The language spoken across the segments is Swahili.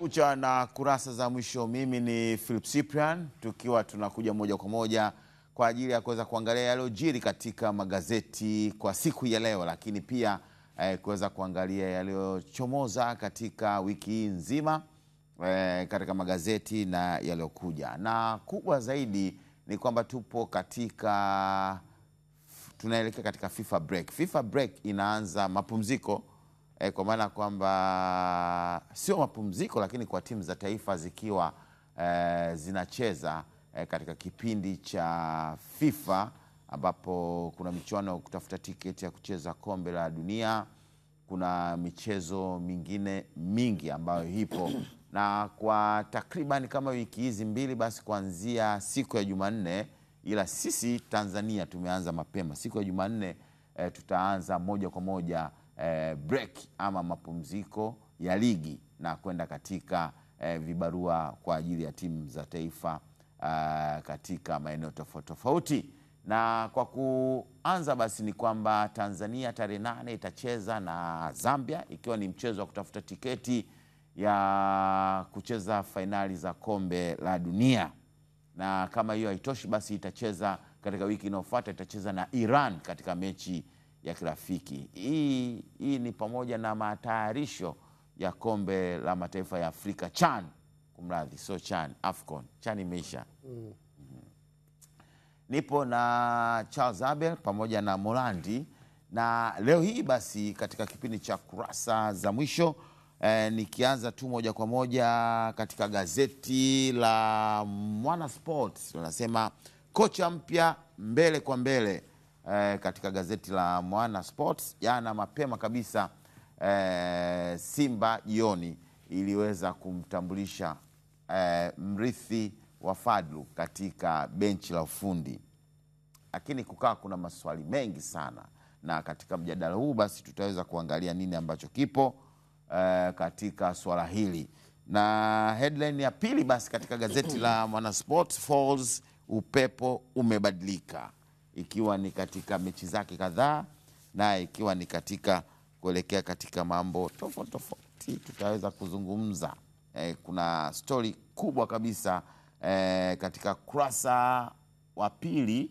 Kumekucha na kurasa za mwisho. Mimi ni Philip Cyprian, tukiwa tunakuja moja kwa moja kwa ajili ya kuweza kuangalia yaliyojiri katika magazeti kwa siku ya leo, lakini pia kuweza kuangalia yaliyochomoza katika wiki hii nzima katika magazeti na yaliyokuja. Na kubwa zaidi ni kwamba tunaelekea katika FIFA break. FIFA break inaanza mapumziko, kwa maana kwamba sio mapumziko, lakini kwa timu za taifa zikiwa zinacheza katika kipindi cha FIFA, ambapo kuna michuano kutafuta tiketi ya kucheza kombe la dunia. Kuna michezo mingine mingi ambayo ipo, na kwa takriban kama wiki hizi mbili, basi kuanzia siku ya Jumanne, ila sisi Tanzania tumeanza mapema. Siku ya Jumanne tutaanza moja kwa moja break ama mapumziko ya ligi na kwenda katika vibarua kwa ajili ya timu za taifa katika maeneo tofauti tofauti. Na kwa kuanza basi ni kwamba Tanzania tarehe 8 itacheza na Zambia, ikiwa ni mchezo wa kutafuta tiketi ya kucheza fainali za kombe la dunia. Na kama hiyo haitoshi, basi itacheza katika wiki inayofuata, itacheza na Iran katika mechi ya kirafiki. Hii ni pamoja na matayarisho ya kombe la mataifa ya Afrika, CHAN. Kumradhi, sio CHAN, AFCON. CHAN imeisha. Nipo na Charles Abel pamoja na Molandi, na leo hii basi katika kipindi cha kurasa za mwisho, nikianza tu moja kwa moja katika gazeti la Mwana Sports, wanasema kocha mpya mbele kwa mbele. Katika gazeti la Mwana Sports jana mapema kabisa, Simba jioni iliweza kumtambulisha mrithi wa Fadlu katika benchi la ufundi, lakini kukawa kuna maswali mengi sana, na katika mjadala huu basi tutaweza kuangalia nini ambacho kipo katika swala hili. Na headline ya pili basi katika gazeti la Mwana Sports, Falls upepo umebadilika, ikiwa ni katika mechi zake kadhaa, na ikiwa ni katika kuelekea katika mambo tofauti tofauti tutaweza kuzungumza. Kuna story kubwa kabisa katika kurasa wa pili.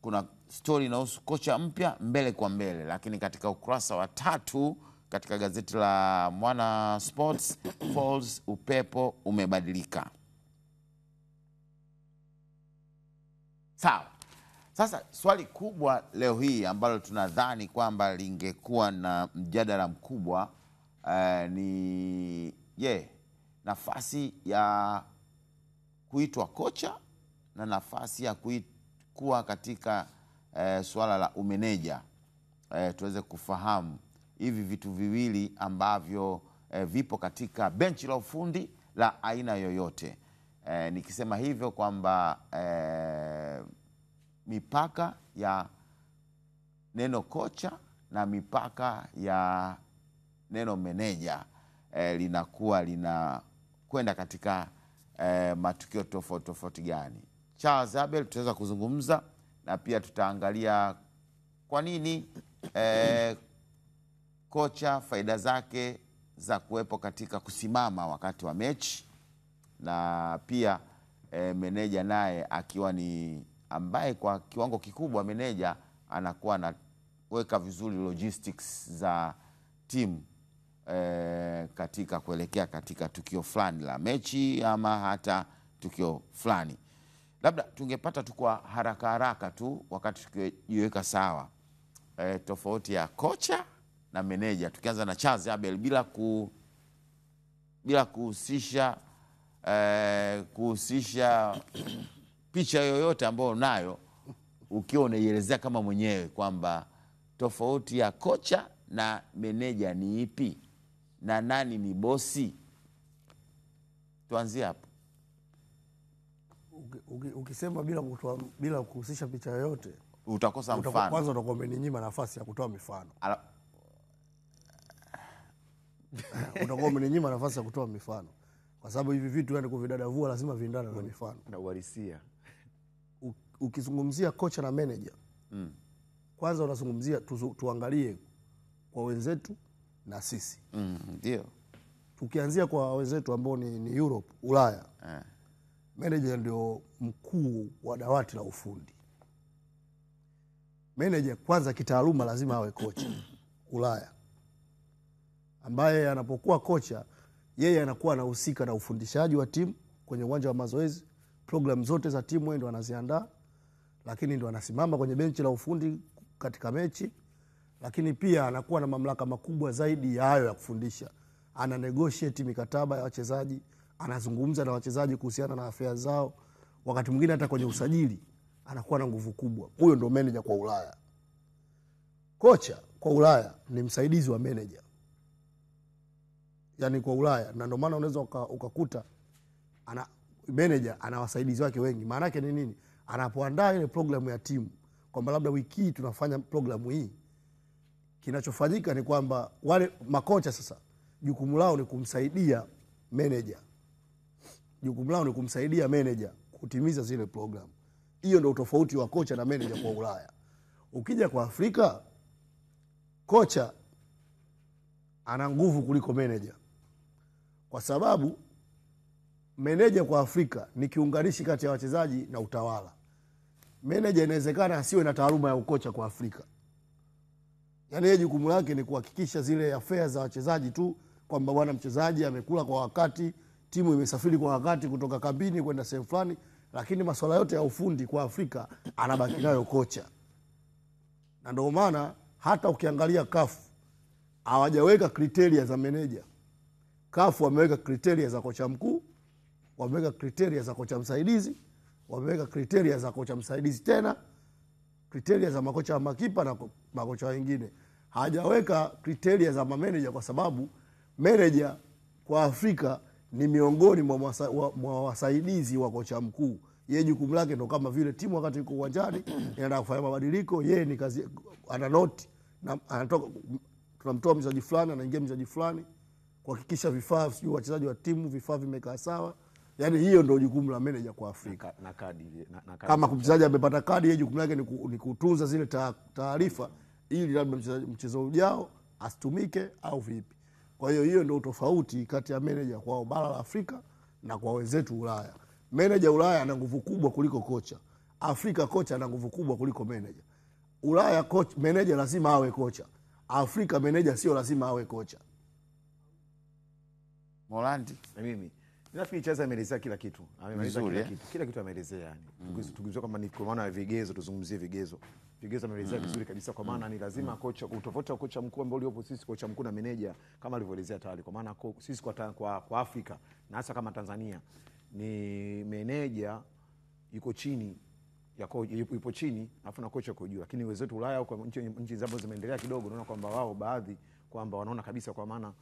Kuna story inahusu kocha mpya mbele kwa mbele, lakini katika ukurasa wa 3 katika gazeti la Mwana Sports, Falls upepo umebadilika. Sawa. Sasa swali kubwa leo hii ambalo tunadhani kwamba lingekuwa na mjadala mkubwa ni nafasi ya kuitwa kocha na nafasi ya kuwa katika swala la umeneja. Tuweze kufahamu hivi vitu viwili ambavyo vipo katika benchi la ufundi la aina yoyote. Nikisema hivyo kwamba mipaka ya neno kocha na mipaka ya neno meneja linakuwa linakwenda katika matukio tofauti tofauti gani. Charles Abel tutaweza kuzungumza, na pia tutaangalia kwa nini kocha, faida zake za kuwepo katika kusimama wakati wa mechi, na pia meneja naye akiwa ni ambaye kwa kiwango kikubwa meneja anakuwa anaweka vizuri logistics za timu katika kuelekea katika tukio fulani la mechi ama hata tukio fulani. Labda tungepata tu kwa haraka haraka tu wakati tukijiweka sawa tofauti ya kocha na meneja, tukianza na Charles Abel bila kuhusisha picha yoyote ambayo nayo, ukiwa unaielezea kama mwenyewe kwamba tofauti ya kocha na meneja ni ipi na nani ni bosi. Tuanzie hapo. Ukisema bila kuhusisha picha yoyote utakosa mfano. Kwanza utakuwa umeninyima nafasi ya kutoa mifano. Utakuwa umeninyima nafasi ya kutoa mifano, kwa sababu hivi vitu yani kuvidadavua lazima viendane na mifano na uhalisia. Ukizungumzia kocha na manager, kwanza unazungumzia tuangalie kwa wenzetu na sisi. Ndio. tukianzia kwa wenzetu ambao ni Europe, Ulaya. Manager ndio mkuu wa dawati la ufundi. Manager kwanza kitaaluma lazima awe kocha Ulaya, ambaye anapokuwa kocha yeye anakuwa anahusika na ufundishaji wa timu kwenye uwanja wa mazoezi, program zote za timu yeye ndo anaziandaa, lakini ndo anasimama kwenye benchi la ufundi katika mechi, lakini pia anakuwa na mamlaka makubwa zaidi ya hayo ya kufundisha. Ana negotiate mikataba ya wachezaji, anazungumza na wachezaji kuhusiana na afya zao, wakati mwingine hata kwenye usajili anakuwa na nguvu kubwa. Huyo ndo manager kwa Ulaya. Kocha kwa Ulaya ni msaidizi wa manager. Yaani kwa Ulaya, na ndio maana unaweza ukakuta manager ana wasaidizi wake wengi. Maana yake ni nini? Anapoandaa ile programu ya timu, kwamba labda wiki hii tunafanya programu hii, kinachofanyika ni kwamba wale makocha sasa jukumu lao ni kumsaidia manager. Jukumu lao ni kumsaidia manager kutimiza zile programu. Hiyo ndio utofauti wa kocha na manager kwa Ulaya. Ukija kwa Afrika, kocha ana nguvu kuliko manager. Kwa sababu manager kwa Afrika ni kiunganishi kati ya wachezaji na utawala. Manager inawezekana asiwe na taaluma ya ukocha kwa Afrika. Yaani yeye jukumu lake ni kuhakikisha zile affairs za wachezaji tu, kwamba bwana mchezaji amekula kwa wakati, timu imesafiri kwa wakati kutoka kambini kwenda sehemu fulani, lakini masuala yote ya ufundi kwa Afrika anabaki nayo kocha. Na ndio maana hata ukiangalia CAF hawajaweka kriteria za manager. CAF wameweka kriteria za kocha mkuu, wameweka kriteria za kocha msaidizi, wameweka kriteria za kocha msaidizi tena, kriteria za makocha wa makipa na makocha wengine. Hajaweka kriteria za manager, kwa sababu manager kwa Afrika ni miongoni mwa wasaidizi wa kocha mkuu. Yeye jukumu lake ndo kama vile timu wakati iko uwanjani inaenda kufanya mabadiliko, yeye ni kazi ana note na anatoka, tunamtoa mchezaji fulani anaingia mchezaji fulani, kuhakikisha vifaa sio wachezaji wa timu vifaa vimekaa sawa. Yaani hiyo ndio jukumu la manager kwa Afrika. Na kadi kama mchezaji amepata kadi, yeye jukumu lake ni kutunza zile taarifa ili labda mchezo ujao asitumike au vipi. Kwa hiyo ndio utofauti kati ya manager kwa bara la Afrika na kwa wenzetu Ulaya. Manager Ulaya ana nguvu kubwa kuliko kocha. Afrika kocha ana nguvu kubwa kuliko manager. Ulaya coach manager lazima awe kocha. Afrika manager sio lazima awe kocha. Morandi na mimi nafikiri Chaza ameelezea kila kitu. Amemaliza kila kitu. Kila kitu ameelezea yani. Tukizungumzia kama ni kwa maana ya vigezo, tuzungumzie vigezo. Vigezo ameelezea vizuri kabisa, kwa maana ni lazima kocha, utofauti wa kocha mkuu ambao uliopo sisi, kocha mkuu na manager kama alivyoelezea tayari, kwa maana sisi kwa Afrika na hasa kama Tanzania ni manager yuko chini ya yupo chini afu na kocha yuko juu. Lakini wenzetu Ulaya huko nchi zao zimeendelea kidogo, unaona kwamba wao baadhi kwamba wanaona kabisa kwa maana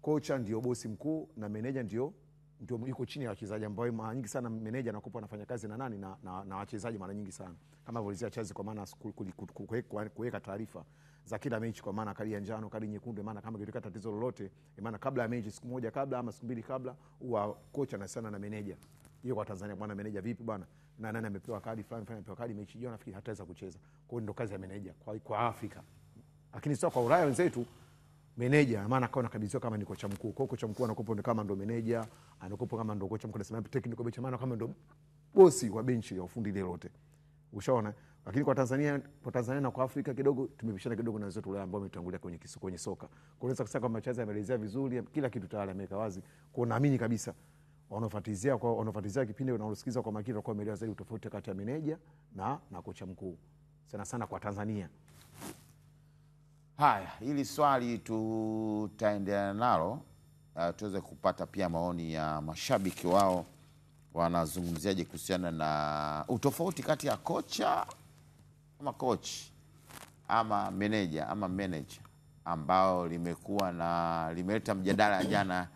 kocha ndio bosi mkuu na manager ndio yuko chini ya wachezaji, ambao mara nyingi sana manager anakupa anafanya kazi na nani na wachezaji mara nyingi sana, kama volizia Chazi, kwa maana kuweka taarifa za kila mechi, kwa maana kadi ya njano, kadi nyekundu, maana kama kitokea tatizo lolote, maana kabla ya mechi, siku moja kabla ama siku mbili kabla, huwa kocha anasana na manager. Hiyo kwa Tanzania, bwana manager vipi bwana, na nani amepewa kadi fulani, amepewa kadi mechi hiyo, nafikiri hataweza kucheza. Kwa hiyo ndio kazi ya manager kwa Afrika. Lakini sio kwa Ulaya wenzetu, manager maana kaona kabisa kama ni kocha mkuu. Kwa kocha mkuu anakupo kama ndo manager, anakupo kama ndo kocha mkuu, anasema technical bench, maana kama ndo bosi wa benchi ya ufundi ile lote. Ushaona? Lakini kwa Tanzania na kwa Afrika kidogo tumepishana kidogo na wenzetu Ulaya ambao wametangulia kwenye soka. Kwa unaweza kusema kwamba Chaza ameelezea vizuri, kila kitu tayari ameweka wazi. Kwa naamini kabisa wanafuatizia kipindi wanaosikiza kwa makini kwa umeelewa zaidi utofauti kati ya manager na kocha mkuu. Sana kwa Tanzania. Haya, hili swali tutaendelea nalo, tuweze kupata pia maoni ya mashabiki wao wanazungumziaje kuhusiana na utofauti kati ya kocha ama coach ama manager ambao limeleta mjadala jana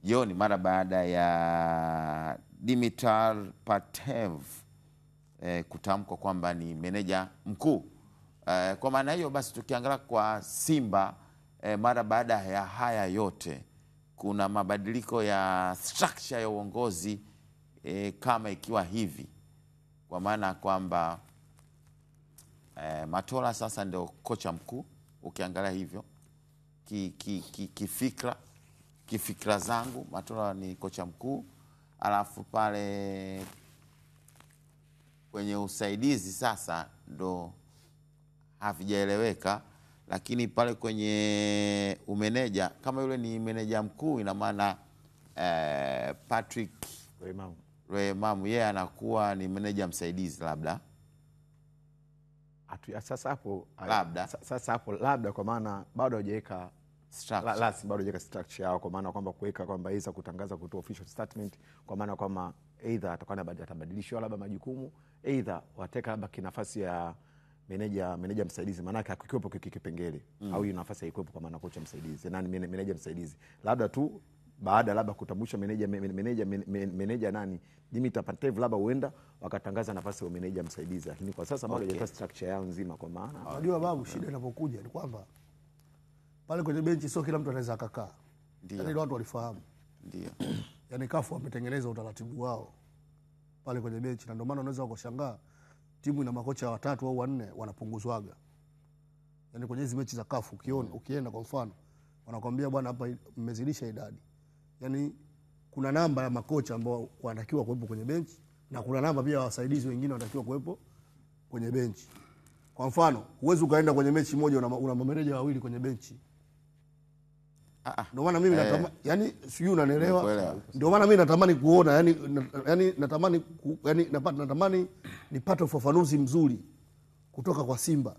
jioni mara baada ya Dimitar Pantev kutamka kwamba ni manager mkuu. Kwa maana hiyo basi tukiangalia kwa Simba mara baada ya haya yote kuna mabadiliko ya structure ya uongozi kama ikiwa hivi, kwa maana kwamba Matola sasa ndio kocha mkuu ukiangalia hivyo kifikra, kifikra zangu Matola ni kocha mkuu, alafu pale kwenye usaidizi sasa ndo havijaeleweka, lakini pale kwenye umeneja kama yule ni meneja mkuu, ina maana Patrick Rwemamu yeye anakuwa ni meneja msaidizi labda. Sasa hapo labda kwa maana bado hajaweka structure yao, kwa maana kwamba kuweka kwamba iza kutangaza kutoa official statement, kwa maana kwamba either atakuwa atabadilishwa labda majukumu, either wateka labda kinafasi ya meneja msaidizi, maana yake hakikiwepo kipengele au hiyo nafasi haikuwepo, kwa maana kocha msaidizi na meneja msaidizi, labda tu baada labda kutambulisha meneja nani Dimitar Pantev, labda huenda wakatangaza nafasi ya meneja msaidizi, lakini kwa sasa bado hajaweka structure yao nzima. Kwa maana unajua babu, shida inapokuja ni kwamba pale kwenye benchi sio kila mtu anaweza akakaa. Yaani watu walifahamu. Ndio. Yaani CAF wametengeneza utaratibu wao pale kwenye benchi, na ndio maana unaweza ukashangaa timu ina makocha 3 au 4 wanapunguzwaga. Yaani kwenye hizo mechi za CAF ukienda kwa mfano wanakuambia bwana, hapa mmezidisha idadi. Yaani kuna namba ya makocha ambao wanatakiwa kuwepo kwenye benchi na kuna namba pia wasaidizi wengine wanatakiwa kuwepo kwenye benchi. Kwa mfano, huwezi ukaenda kwenye mechi moja una mameneja wawili kwenye benchi. Ndio maana mimi natamani, yani sijui unanielewa. Ndio maana mimi natamani kuona, yani natamani nipate ufafanuzi mzuri kutoka kwa Simba.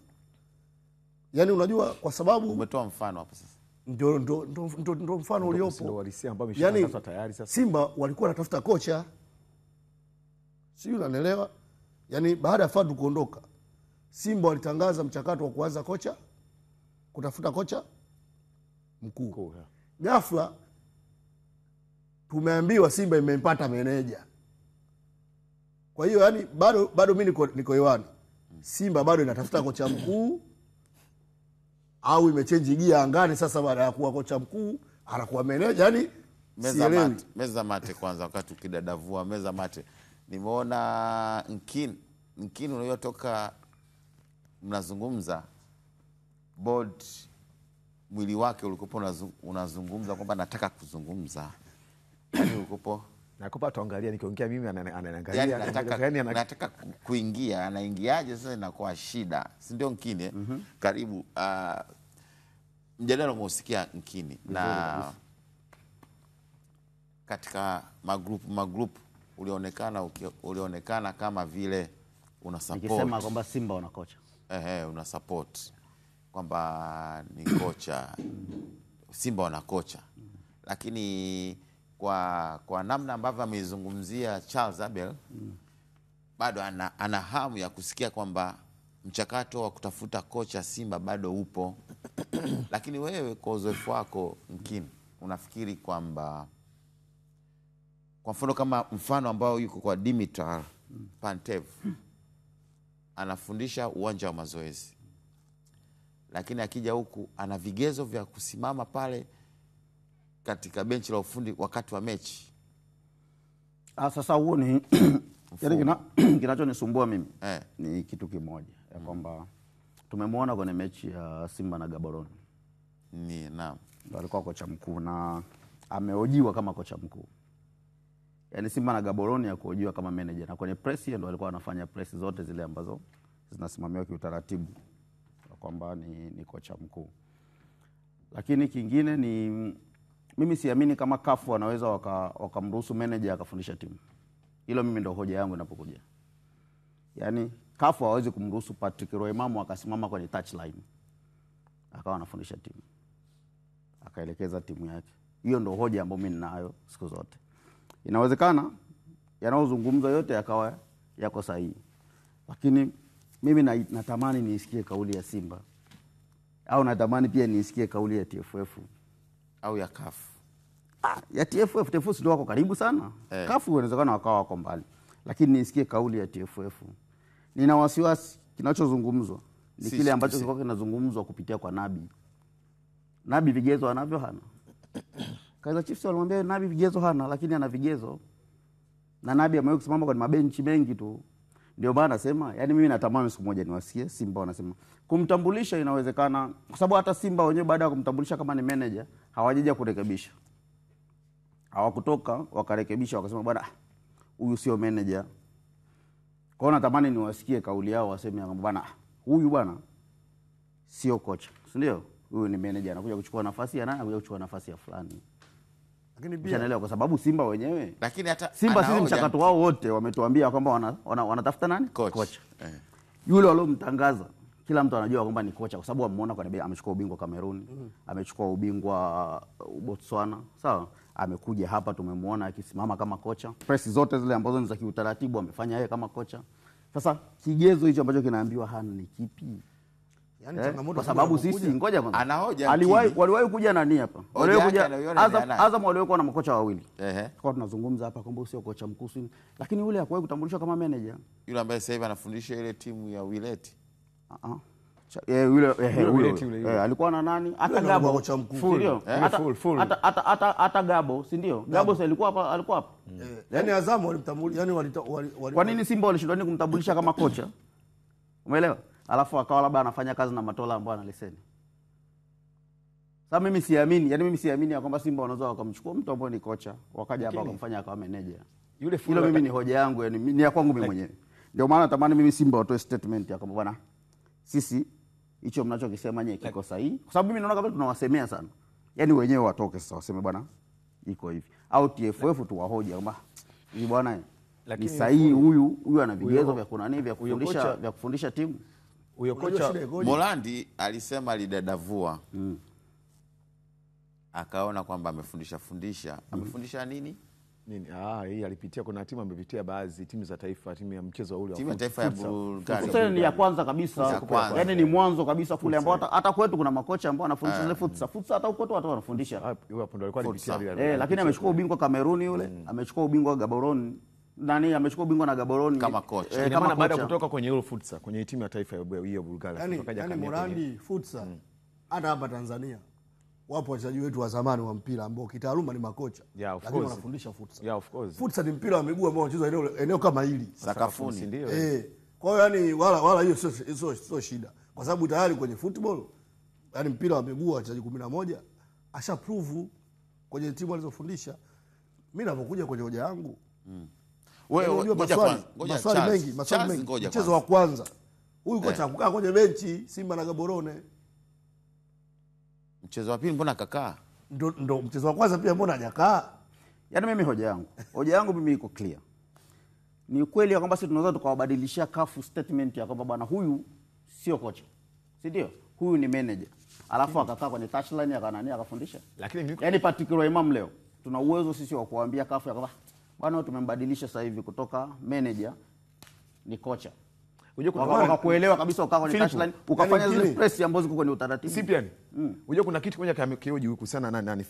Yani unajua, kwa sababu umetoa mfano hapo sasa. Ndio mfano uliopo. Yani Simba walikuwa wanatafuta kocha. Sijui unanielewa. Yani baada ya Fadu kuondoka, Simba walitangaza mchakato wa kuanza kutafuta kocha mkuu. Ghafla tumeambiwa Simba imempata meneja. Kwa hiyo yani bado mimi niko hewani. Simba bado inatafuta kocha mkuu au imechange gia angani sasa, baada ya kuwa kocha mkuu anakuwa meneja? Yani meza mate kwanza, wakati ukidadavua meza mate. Nimeona Nkini unayotoka mnazungumza board, mwili wake ulikopo unazungumza kwamba nataka kuzungumza. Yani ulikopo nakupa tuangalia, nikiongea mimi ananiangalia, yani nataka kuingia, anaingiaje sasa, inakuwa shida, si ndio Nkini? Karibu. Mjadala umeusikia Nkini, na katika magroup ulionekana kama vile una support. Nikisema kwamba Simba wana kocha. Una support kwamba ni kocha Simba wana kocha. Lakini kwa namna ambavyo ameizungumzia Charles Abel, bado ana hamu ya kusikia kwamba mchakato wa kutafuta kocha Simba bado upo. Lakini wewe kwa uzoefu wako Nkini, unafikiri kwamba kwa mfano kama mfano ambao yuko kwa Dimitar Pantev, anafundisha uwanja wa mazoezi, lakini akija huku ana vigezo vya kusimama pale katika benchi la ufundi wakati wa mechi. Sasa huo ni yani kinachonisumbua mimi ni kitu kimoja, ya kwamba tumemwona kwenye mechi ya Simba na Gaborone. Naam. Alikuwa kocha mkuu na amehojiwa kama kocha mkuu. Yani Simba na Gaborone ya kuhojiwa kama manager, na kwenye press ndio alikuwa anafanya press zote zile ambazo zinasimamiwa kiutaratibu kwamba ni kocha mkuu. Lakini kingine ni mimi siamini kama CAF wanaweza wakamruhusu manager akafundisha timu. Hilo mimi ndio hoja yangu inapokuja. Yani CAF hawezi kumruhusu Patrick Rwemamu akasimama kwenye touchline akawa anafundisha timu, akaelekeza timu yake. Hiyo ndio hoja ambayo mimi ninayo siku zote. Inawezekana yanayozungumza yote yakawa yako sahihi, lakini mimi natamani nisikie kauli ya Simba, au natamani pia nisikie kauli ya TFF au ya CAF. Ya TFF ndio wako karibu sana. CAF inawezekana wakawa wako mbali, lakini nisikie kauli ya TFF. Nina wasiwasi kinachozungumzwa ni kile ambacho kilikuwa kinazungumzwa kupitia kwa Nabi vigezo anavyo hana. Kaizer Chiefs walimwambia Nabi vigezo hana, lakini ana vigezo. Na Nabi amewahi kusimama kwenye mabenchi mengi tu. Ndio maana nasema, yani mimi natamani siku moja niwasikie Simba wanasema kumtambulisha inawezekana, kwa sababu hata Simba wenyewe baada ya kumtambulisha kama ni manager hawajaja kurekebisha. hawakutoka wakarekebisha, wakasema bwana huyu sio manager. Kwa hiyo natamani niwasikie kauli yao, waseme kwamba bwana huyu bwana sio kocha, si ndio? Huyu ni manager, anakuja kuchukua nafasi ya nani, anakuja kuchukua nafasi ya fulani. Lakini pia Unaelewa, kwa sababu Simba wenyewe, lakini hata Simba sisi mchakato wao wote wametuambia kwamba wanatafuta nani? Kocha. Yule waliomtangaza kila mtu anajua kwamba ni kocha, kwa sababu ameona kwa amechukua ubingwa Kamerun, amechukua ubingwa Botswana, sawa? Amekuja hapa tumemwona akisimama kama kocha. Press zote zile ambazo ni za kiutaratibu amefanya yeye kama kocha. Sasa kigezo hicho ambacho kinaambiwa hana ni kipi? yani changamoto Kwa sababu sisi ngoja kwanza. Anahoja waliwahi kuja nani hapa? Waliwahi kuja Azam waliwahi kuwa na makocha wawili. Kwa tunazungumza hapa kwamba sio kocha mkuu, lakini yule hakuwahi kutambulishwa kama manager. Yule ambaye sasa hivi anafundisha ile timu ya Wileti. Yule alikuwa na nani? Hata Gabo kocha mkuu. Hata Gabo, si ndio? Gabo sasa alikuwa hapa. Yani Azam walimtambulisha, yani kwa nini Simba walishindwa nini kumtambulisha kama kocha? Umeelewa? Alafu akawa labda anafanya kazi na Matola ambao ana leseni. Sasa mimi siamini ya kwamba Simba wanaweza wakamchukua mtu ambaye ni kocha wakaja hapa kumfanya akawa manager. Hilo mimi ni hoja yangu, yani ni ya kwangu mimi mwenyewe. Ndio maana natamani mimi Simba watoe statement ya kwamba bwana sisi hicho mnachokisema nyewe kiko sahihi, kwa sababu mimi naona kama tunawasemea sana. Yaani wenyewe watoke sasa waseme bwana iko hivi, au TFF tuwahoja kwamba hii bwana ni sahihi, huyu ana vigezo vya kuna nini vya kufundisha timu. Huyo kocha Molandi alisema alidadavua. Akaona kwamba amefundisha nini? Hii alipitia, kuna timu amepitia baadhi timu za taifa, timu ya mchezo ule timu ya taifa ya Bulgaria. Sasa ni ya kwanza kabisa, yani ni mwanzo kabisa kule ambao hata kwetu kuna makocha ambao wanafundisha zile futsal hata huko watu wanafundisha. Hapo ndo alikuwa alipitia lakini amechukua ubingwa Kameruni yule, amechukua ubingwa Gaborone. Nani amechukua ubingwa na Gaborone kama kocha. Kama maana baada kutoka kwenye ile futsal kwenye timu ya taifa ya Bulgaria kutoka Kameruni. Morandi futsal hata hapa Tanzania wapo wachezaji wetu wa zamani wa mpira ambao kitaaluma ni makocha, lakini wanafundisha futsal. Of course. Futsal ni mpira wa miguu ambao unachezwa eneo kama hili sakafuni, ndio. Kwa hiyo yani wala hiyo sio shida, kwa sababu tayari kwenye football yani mpira wa miguu wachezaji 11 asha prove kwenye timu alizofundisha. Mimi ninapokuja kwenye hoja yangu wewe maswali mengi. Mchezo wa kwanza huyu kocha kukaa kwenye benchi Simba na Gaborone. Mchezo wa pili mbona kakaa? Ndo mchezo wa kwanza pia mbona hajakaa? Yaani mimi hoja yangu mimi iko clear. Ni kweli kwamba sisi tunaweza tukawabadilishia CAF statement ya kwamba bwana huyu sio kocha, si ndio? Huyu ni manager. Alafu akakaa kwenye touchline akafundisha. Lakini yani particular Imam leo tuna uwezo sisi wa kuambia CAF ya kwamba bwana tumembadilisha sasa hivi kutoka manager ni kocha. Unajua kuelewa kabisa ukaa kwenye touchline ukafanya zile press ambazo ziko kwenye utaratibu. Cyprian. Unajua kuna kitu kimoja kioji kuhusiana na nani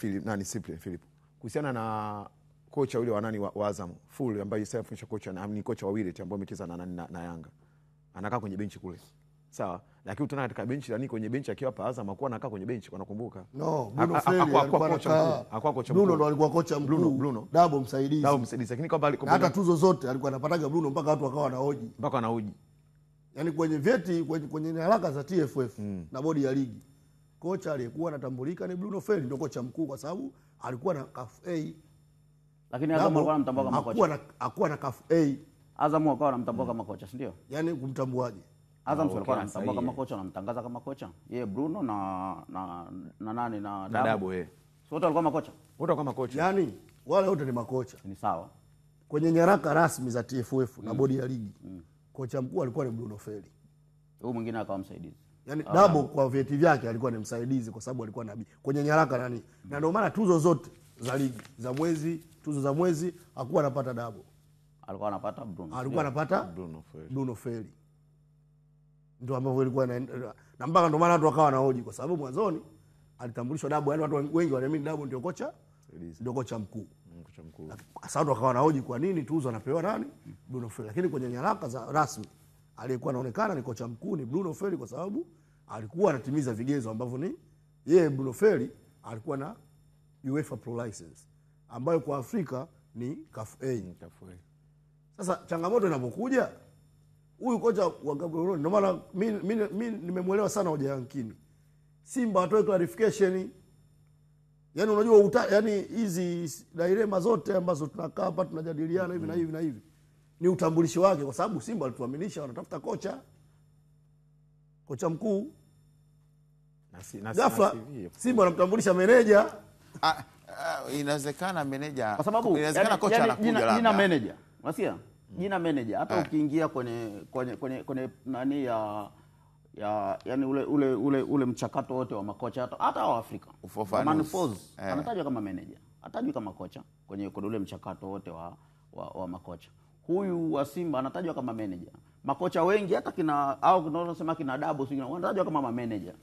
Cyprian kuhusiana na kocha yule wa nani wa Azam full ambaye sasa afundisha kocha na ni kocha wa Willet ambao amecheza na Yanga. Anakaa kwenye benchi kule. Sawa, lakini utaona katika benchi la kwenye benchi akiwa hapa Azam hakuwa anakaa kwenye benchi, wanakumbuka. No, Bruno Feli alikuwa kocha mkuu. Bruno ndo alikuwa kocha mkuu. Bruno. Dabo msaidizi. Lakini kwamba hata tuzo zote alikuwa anapataga Bruno mpaka watu wakawa wanahoji. Yaani kwenye vyeti kwenye nyaraka za TFF na bodi ya ligi kocha aliyekuwa anatambulika ni Bruno Feli, ndio kocha mkuu kwa sababu alikuwa na CAF A. Lakini Azam alikuwa anamtambua kama kocha. Hakuwa na CAF A. Azam alikuwa anamtambua kama kocha, si ndio? Yaani kumtambuaje? Azam alikuwa anamtambua kama kocha, anamtangaza kama kocha. Yeye Bruno na nani na Dabo. Wote walikuwa makocha. Yaani wale wote ni makocha. Ni sawa. Kwenye nyaraka rasmi za TFF na bodi ya ligi kocha mkuu alikuwa ni Bruno Feli. Huyu mwingine akawa msaidizi. Yaani Dabo kwa vyeti vyake alikuwa ni msaidizi kwa sababu alikuwa nabii. Kwenye nyaraka nani? Na ndio maana tuzo zote za ligi tuzo za mwezi hakuwa anapata Dabo. Alikuwa anapata Bruno. Alikuwa anapata Bruno Feli. Ndio ambavyo ilikuwa na mpaka ndio maana watu wakawa wanahoji kwa sababu mwanzoni alitambulishwa Dabo, yani watu wengi wanaamini Dabo ndio kocha mkuu. Sasa watu wakawa wanahoji kwa nini tuzo anapewa nani? Bruno Feli. Lakini kwenye nyaraka za rasmi aliyekuwa anaonekana ni kocha mkuu ni Bruno Feli kwa sababu alikuwa anatimiza vigezo ambavyo ni yeye Bruno Feli alikuwa na UEFA Pro License ambayo kwa Afrika ni CAF A. Sasa changamoto inapokuja huyu kocha wa Gaborone, ndio maana mimi nimemuelewa sana hoja Yankini. Simba watoe clarification Yaani unajua yani hizi dilema zote ambazo tunakaa hapa tunajadiliana hivi na hivi na hivi ni utambulisho wake, kwa sababu Simba walituaminisha wanatafuta kocha mkuu. Ghafla Simba wanamtambulisha meneja. Inawezekana meneja, kwa sababu inawezekana kocha anakuja jina meneja, unasikia jina meneja, hata ukiingia kwenye nani yani ule mchakato wote wa makocha hata wa Afrika, Manfoz anatajwa kama meneja, atajwa kama kocha kwenye ule mchakato wote wa makocha. Huyu wa Simba anatajwa kama meneja. Makocha wengi hata tunasema kina Dabo wanatajwa kama mameneja.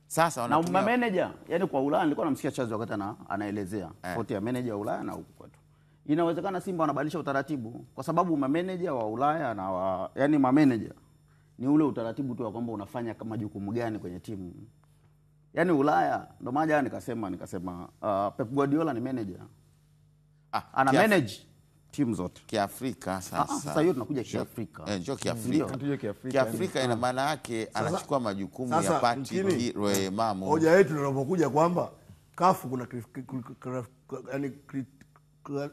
Sasa wanatumia na mameneja, yani kwa Ulaya nilikuwa namsikia Chazi wakati anaelezea tofauti ya meneja wa Ulaya na huku kwetu. Inawezekana Simba wanabadilisha utaratibu kwa sababu mameneja wa Ulaya na yani mameneja ni ule utaratibu tu wa kwamba unafanya kama jukumu gani kwenye timu. Yani Ulaya ndo maana nikasema Pep Guardiola ni manager. Ana manage timu zote. Kiafrika sasa hiyo tunakuja Kiafrika. Njoo Kiafrika. Kiafrika ina maana yake anachukua majukumu ya Patrick Roemamu. Hoja yetu tunapokuja kwamba kafu kuna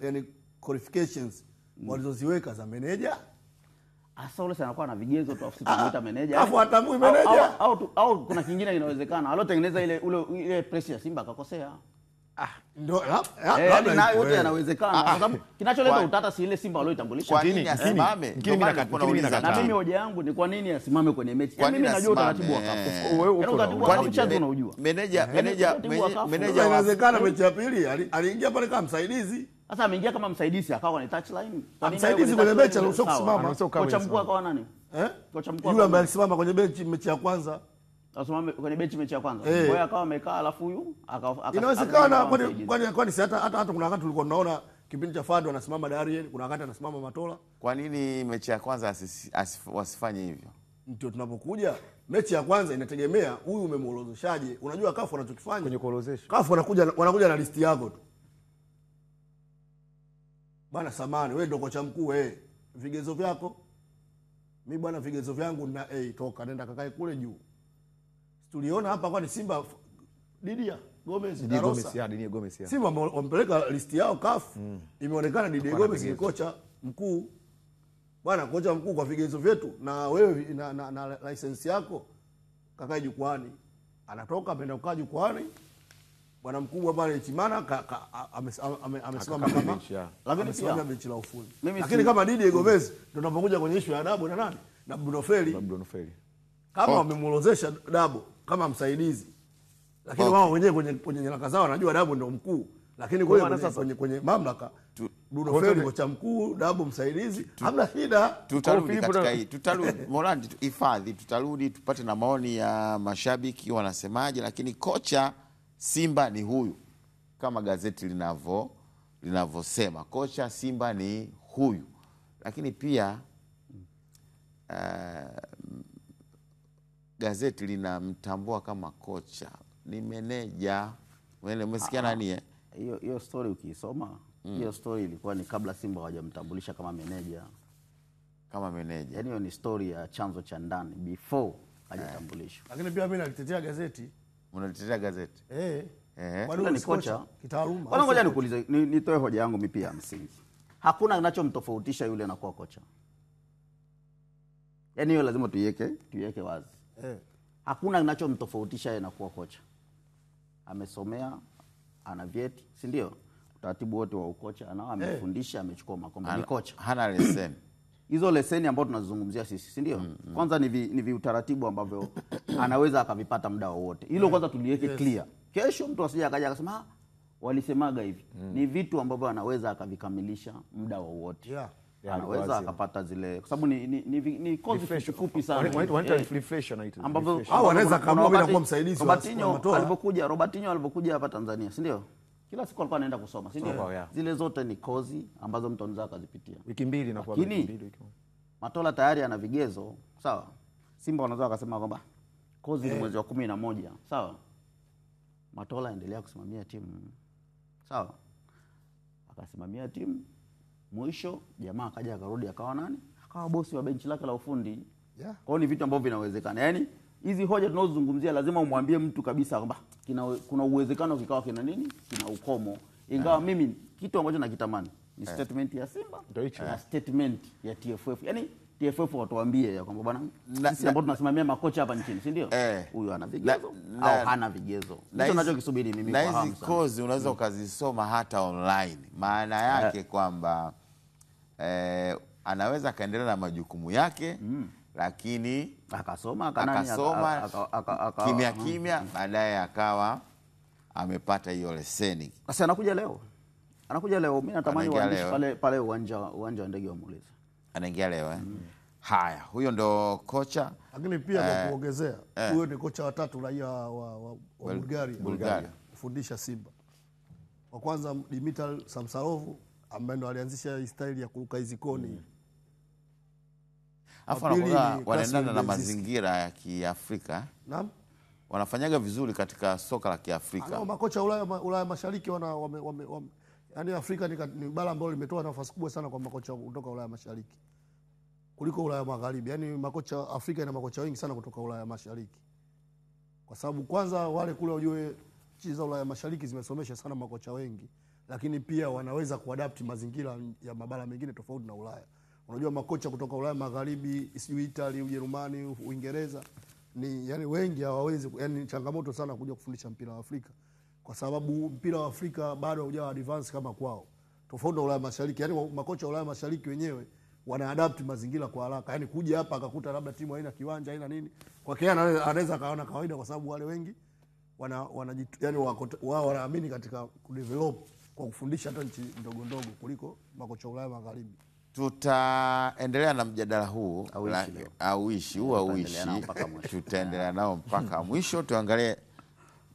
yani qualifications walizoziweka za manager. Asa ule sana anakuwa na vigezo tu afisi tunaita meneja. Alafu atambui meneja. Au kuna kingine inawezekana. Alotengeneza ile press ya Simba akakosea. Ndio labda nayo yote yanawezekana kwa sababu kinacholeta utata si ile Simba walioitambulisha. Kwa nini asimame? Na mimi hoja yangu ni kwa nini asimame kwenye mechi? Mimi najua utaratibu wa kafu. Wewe utaratibu wa kafu chazo unaujua. Meneja inawezekana mechi ya pili aliingia pale kama msaidizi. Sasa ameingia kama msaidizi akawa ni touchline. Msaidizi kwenye mechi alisio kusimama. Kocha mkuu akawa nani? Kocha mkuu yule ambaye alisimama kwenye benchi mechi ya kwanza. Asimame kwenye benchi mechi ya kwanza. Kwa hiyo akawa amekaa alafu huyu inawezekana kwani si hata kuna wakati tulikuwa tunaona kipindi cha Fado anasimama Darien, kuna wakati anasimama Matola. Kwa nini mechi ya kwanza wasifanye hivyo? Ndio tunapokuja mechi ya kwanza inategemea huyu umemuorozeshaje. Unajua kafu wanachokifanya kwenye kuorozesha. Kafu wanakuja na listi yako tu. Bana samani, wewe ndio kocha mkuu vigezo vyako. Mimi bwana vigezo vyangu na toka nenda kakae kule juu. Tuliona hapa kwa ni Simba Didier Gomez na Rosa. Didier Gomez. Simba wampeleka listi yao kafu. Imeonekana Didier Gomez ni kocha mkuu. Bwana kocha mkuu kwa vigezo vyetu na wewe na license yako kakae jukwani. Anatoka ameenda kukaa jukwani. Bwana mkubwa pale Chimana amesimama kama lakini pia benchi la ufundi. Lakini kama Didier Gomez ndio tunapokuja kwenye issue ya Dabo na nani? Na Bruno Feli. Kama wamemuorozesha Dabo kama msaidizi. Lakini wao wenyewe kwenye nyaraka zao wanajua Dabo ndio mkuu. Lakini kwenye mamlaka Bruno Feli kocha mkuu, Dabo msaidizi, hamna shida. Tutarudi katika hii. Morandi hifadhi, tutarudi tupate na maoni ya mashabiki wanasemaje, lakini kocha Simba ni huyu kama gazeti linavyosema. Kocha Simba ni huyu. Lakini pia gazeti linamtambua kama kocha ni meneja. Umesikia nani hiyo story ukiisoma hiyo story ilikuwa ni kabla Simba hawajamtambulisha kama meneja. Kama meneja. Yaani hiyo ni story ya chanzo cha ndani before hajatambulishwa. Lakini pia mimi nalitetea gazeti. Unalitetea gazeti? Kwa ni kocha kitaaluma. Bwana ngoja nikuulize nitoe hoja yangu mimi pia msingi. Hakuna kinachomtofautisha yule na kuwa kocha. Yaani hiyo lazima tuiweke wazi. Hakuna kinachomtofautisha yeye na kuwa kocha. Amesomea, ana vyeti, si ndio? Utaratibu wote wa ukocha anao, amefundisha, amechukua makombe, ni kocha. Hana leseni. Hizo leseni ambazo tunazungumzia sisi, si ndio? Kwanza ni utaratibu ambavyo anaweza akavipata muda wowote. Hilo kwanza tuliweke clear. Kesho mtu asije akaja akasema walisemaga hivi. Ni vitu ambavyo anaweza akavikamilisha muda wowote. Anaweza akapata zile kwa sababu ni course fupi sana. Wanaita refresher na hizo. Ambavyo anaweza kama bila kuwa msaidizi Robertinho alipokuja hapa Tanzania, si ndio? Kila siku alikuwa anaenda kusoma, si ndio? Zile zote ni kozi ambazo mtu anaweza akazipitia. Wiki mbili na kwa wiki mbili. Matola tayari ana vigezo, sawa? Simba wanaweza akasema kwamba kozi ni mwezi wa 11, sawa? Matola endelea kusimamia timu. Sawa? Akasimamia timu. Mwisho jamaa akaja akarudi akawa nani? Akawa bosi wa benchi lake la ufundi. Kwa hiyo ni vitu ambavyo vinawezekana. Yaani hizi hoja tunazozungumzia lazima umwambie mtu kabisa kwamba kuna uwezekano kikawa kina nini, kina ukomo. Ingawa mimi kitu ambacho nakitamani ni statement ya Simba na statement ya TFF. Yaani TFF watuambie ya kwamba bwana sisi ambao tunasimamia makocha hapa nchini, si ndio? Huyu ana vigezo au hana vigezo. Hicho ninachokisubiri mimi kwa hamu sana. Na hizi kozi unaweza ukazisoma hata online. Maana yake kwamba anaweza kaendelea na majukumu yake lakini akasoma kimya baadaye akawa amepata hiyo leseni. Sasa anakuja leo. Mimi natamani waandishi pale uwanja wa ndege wa Muliza. Anaingia leo Haya, huyo ndo kocha. Lakini pia kwa kuongezea, huyo ni kocha wa 3 raia wa Bulgaria kufundisha Simba. Wa kwanza Dimitar Samsarov ambaye ndo alianzisha hii style ya kuruka hizi koni. Afu wanaendana na mazingira ya Kiafrika. Naam. Wanafanyaga vizuri katika soka la Kiafrika. Makocha Ulaya Mashariki yaani Afrika ni bara ambalo limetoa nafasi kubwa sana kwa makocha kutoka Ulaya Mashariki kuliko Ulaya Magharibi. Yaani makocha Afrika ina makocha wengi sana kutoka Ulaya Mashariki. Kwa sababu kwanza wale kule ujue nchi za Ulaya Mashariki zimesomesha sana makocha wengi, lakini pia wanaweza kuadapt mazingira ya mabara mengine tofauti na Ulaya. Unajua makocha kutoka Ulaya Magharibi, Italy, Ujerumani, Uingereza ni yani wengi hawawezi, yani changamoto sana kuja kufundisha mpira wa Afrika kwa sababu mpira wa Afrika bado haujawa advance kama kwao. Tofauti na Ulaya Mashariki, yani makocha wa Ulaya Mashariki wenyewe wanaadapt mazingira kwa haraka. Yani kuja hapa akakuta labda timu haina kiwanja, haina nini, kwa kiasi anaweza kaona kawaida kwa sababu wale wengi yani wao wanaamini katika kudevelop kwa kufundisha hata nchi ndogo ndogo kuliko makocha wa Ulaya Magharibi. Tutaendelea na mjadala huu tutaendelea nao mpaka mwisho. Tuangalie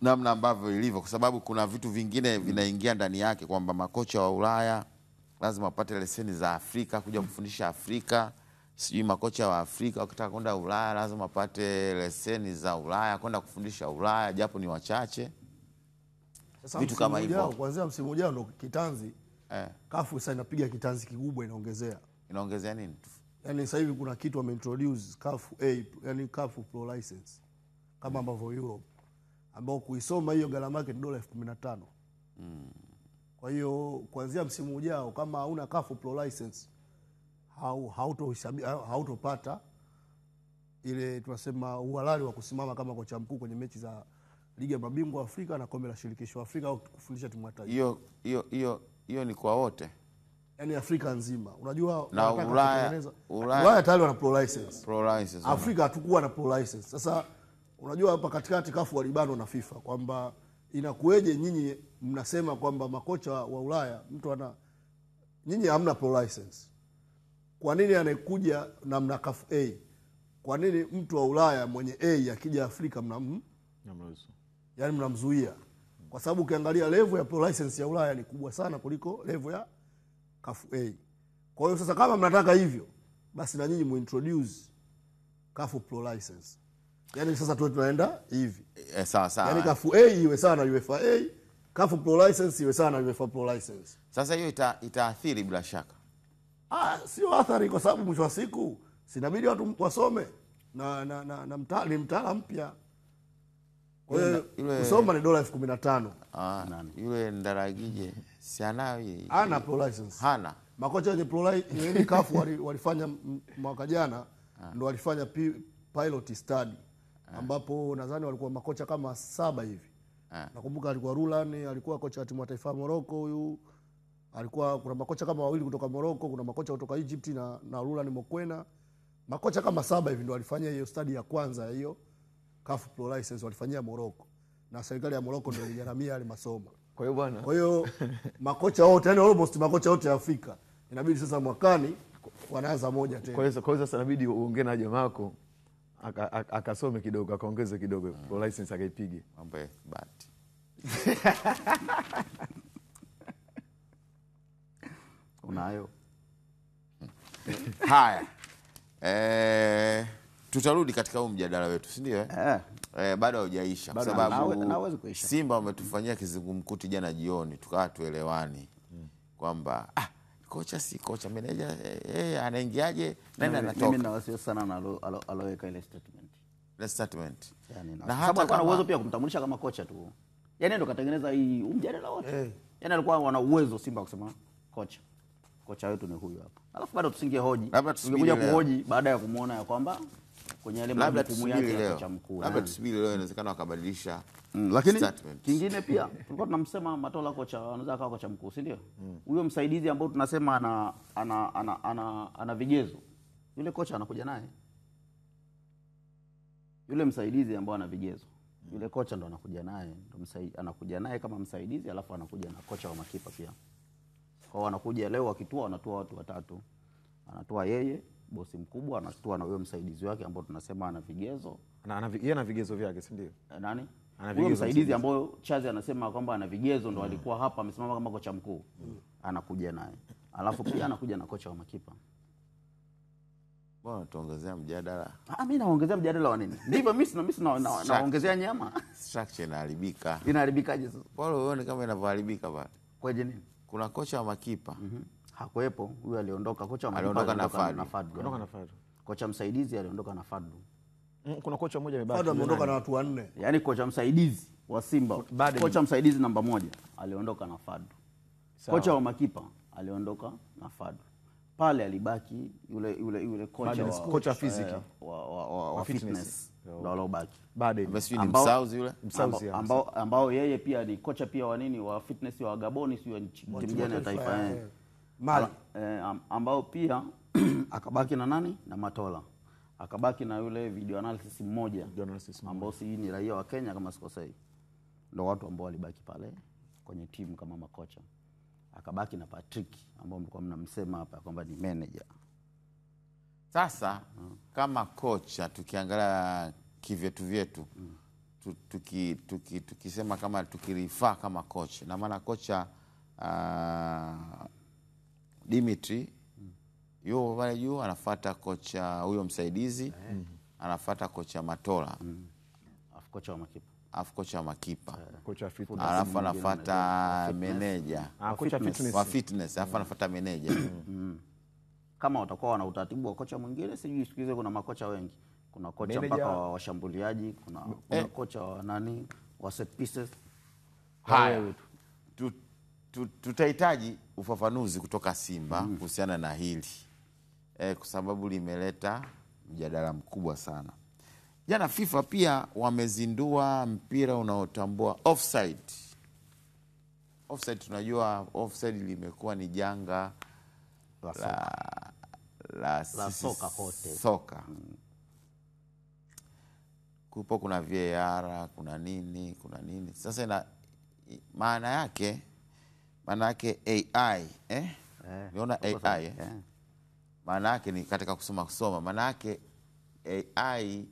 namna ambavyo ilivyo, kwa sababu kuna vitu vingine vinaingia ndani yake kwamba makocha wa Ulaya lazima wapate leseni za Afrika kuja kufundisha Afrika. Sijui makocha wa Afrika wakitaka kwenda Ulaya lazima wapate leseni za Ulaya kwenda kufundisha Ulaya, japo ni wachache. Sasa vitu kama hivyo kuanzia msimu ujao ndo kitanzi. Kafu sasa inapiga kitanzi kikubwa, inaongezea nini? Yaani sasa hivi kuna kitu wameintroduce Kafu yani Kafu Pro license kama ambavyo Europe, ambao kuisoma hiyo gharama yake ni $15,000. Kwa hiyo kuanzia msimu ujao kama hauna Kafu Pro license hautopata ile tunasema uhalali wa kusimama kama kocha mkuu kwenye mechi za Ligi ya Mabingwa Afrika na Kombe la Shirikisho Afrika au kufundisha timu ya taifa. Hiyo ni kwa wote. Yaani Afrika nzima. Unajua na Ulaya tayari wana pro license. Afrika hatakuwa na pro license. Sasa unajua hapa katikati Kafu walibanwa na FIFA kwamba inakueje nyinyi mnasema kwamba makocha wa Ulaya nyinyi hamna pro license. Kwa nini anayekuja na mna Kafu A? Kwa nini mtu wa Ulaya mwenye A akija Afrika yaani mnamzuia? Kwa sababu ukiangalia level ya pro license ya Ulaya ni kubwa sana kuliko level ya Kafu A. Kwa hiyo sasa kama mnataka hivyo, basi na nyinyi muintroduce Kafu Pro license. Yaani sasa tunaenda hivi. Sawa. Yaani Kafu A iwe sawa na UEFA A, Kafu Pro license iwe sawa na UEFA Pro license. Sasa hiyo itaathiri bila shaka. Sio athari, kwa sababu mwisho wa siku sinabidi watu wasome na mtaala mpya. Kwa hiyo kusoma ni $15,000. Yule Ndaragije si anayo ana pro license. Hana. Makocha wenye pro license Kafu walifanya mwaka jana ndo walifanya pilot study ambapo nadhani walikuwa makocha kama 7 hivi. Nakumbuka alikuwa Rulani, alikuwa kocha wa timu ya taifa ya Morocco huyu. Kuna makocha kama 2 kutoka Morocco, kuna makocha kutoka Egypt na Rulani Mokwena. Makocha kama 7 hivi ndo walifanya hiyo study ya kwanza ya hiyo Kafu Pro license, walifanyia Morocco. Na serikali ya Morocco ndio iligharamia ile masomo. Kwa hiyo makocha wote, yani almost makocha wote ya Afrika inabidi sasa mwakani wanaanza moja tena. Kwa hiyo sasa inabidi uongee na jamaa wako akasome kidogo, akaongeze kidogo pro license akaipige. Mambo ya bahati. Unayo. Haya. Tutarudi katika huu mjadala wetu, si ndio? Bado haujaisha kwa sababu Simba wametufanyia kizungumkuti jana jioni, tukawa tuelewani kwamba kocha si kocha, meneja anaingiaje, nani anatoka. Mimi na wasio sana na aloweka ile statement. the statement. Yani, Na sababu hata alikuwa na kama uwezo pia kumtambulisha kama kocha tu. Yani ndio katengeneza hii mjadala wote. Yani alikuwa wana uwezo Simba kusema kocha wetu ni huyu hapa. Alafu bado tusingehoji. Tungekuja kuhoji baada ya kumuona ya kwamba kwenye yale majukumu yake ya kocha mkuu. Labda tusubiri leo, inawezekana wakabadilisha. Lakini statement. Kingine pia tulikuwa tunamsema Matola kocha anaweza akawa kocha mkuu, si ndio? Huyo msaidizi ambao tunasema ana vigezo. Yule kocha anakuja naye. Yule msaidizi ambao ana vigezo. Yule kocha ndo anakuja naye, anakuja naye kama msaidizi, alafu anakuja na kocha wa makipa pia. Kwa wanakuja leo wakitua, wanatoa watu watatu. Anatoa yeye, bosi mkubwa, anatoa na huyo msaidizi wake ambao tunasema ana vigezo. Yeye ana vigezo vyake, si ndio? Nani? Huyo msaidizi ambao Chazi anasema kwamba ana vigezo ndo alikuwa hapa amesimama kama kocha mkuu. Anakuja naye. Alafu pia anakuja na kocha wa makipa. Bwana tuongezea mjadala. Mimi naongezea mjadala wa nini? Ndivyo mimi naongezea nyama. Structure inaharibika. Inaharibikaje sasa? Bora uone kama inavyoharibika bado. Kwa nini? Kuna kocha wa makipa. Hakuepo. Huyu aliondoka, kocha wa makipa aliondoka na Fadlu. Aliondoka na Fadlu. Kocha msaidizi aliondoka na Fadlu. Kuna kocha mmoja amebaki. Fadlu ameondoka na watu 4. Yaani kocha msaidizi wa Simba, kocha msaidizi namba 1 aliondoka na Fadlu. Kocha wa makipa aliondoka na Fadlu. Pale alibaki yule kocha fiziki wa fitness ndio alobaki. Baadaye basi ni Msauzi yule. Ambao yeye pia ni kocha pia wa nini wa fitness wa Gaboni, sio timu gani ya taifa Mali. Ambao pia akabaki na nani? Na Matola. Akabaki na yule video analysis mmoja ambao si ni raia wa Kenya kama sikosei. Ndio watu ambao walibaki pale kwenye timu kama makocha. Akabaki na Patrick ambao mlikuwa mnamsema hapa kwamba ni manager. Sasa kama kocha tukiangalia kivyetu tukisema kama tukirifaa kama coach, na maana kocha Dimitri yuo pale juu anafuata kocha huyo msaidizi, anafuata kocha Matola, afu kocha wa makipa, kocha fitness, alafu anafuata manager kocha fitness wa fitness, alafu anafuata manager. Kama watakuwa wana utaratibu wa kocha mwingine, sijui siku hizo kuna makocha wengi. Kuna kocha mpaka wa washambuliaji, kuna kocha wa nani wa set pieces. Haya, tutahitaji ufafanuzi kutoka Simba kuhusiana na hili kwa sababu limeleta mjadala mkubwa sana. Jana FIFA pia wamezindua mpira unaotambua offside. Offside, tunajua offside limekuwa ni janga la soka kote. Soka. Kupo kuna VAR, kuna nini. Sasa maana yake AI, Unaona AI, maana yake ni katika kusoma. Maana yake AI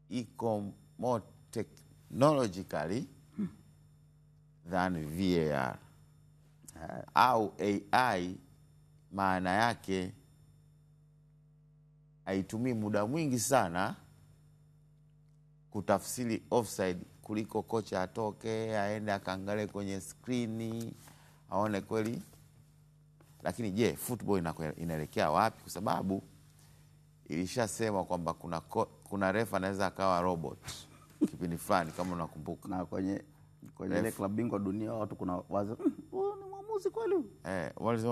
iko more technologically than VAR. Au AI maana yake haitumii muda mwingi sana kutafsiri offside kuliko kocha atoke aende akaangalie kwenye skrini aone kweli. Lakini je, football inaelekea wapi? Kwa sababu ilishasema kwamba kuna refa anaweza akawa robot kipindi fulani, kama unakumbuka. Na kwenye ile klabu bingwa dunia watu kuna wazo ni mwamuzi kweli. Wale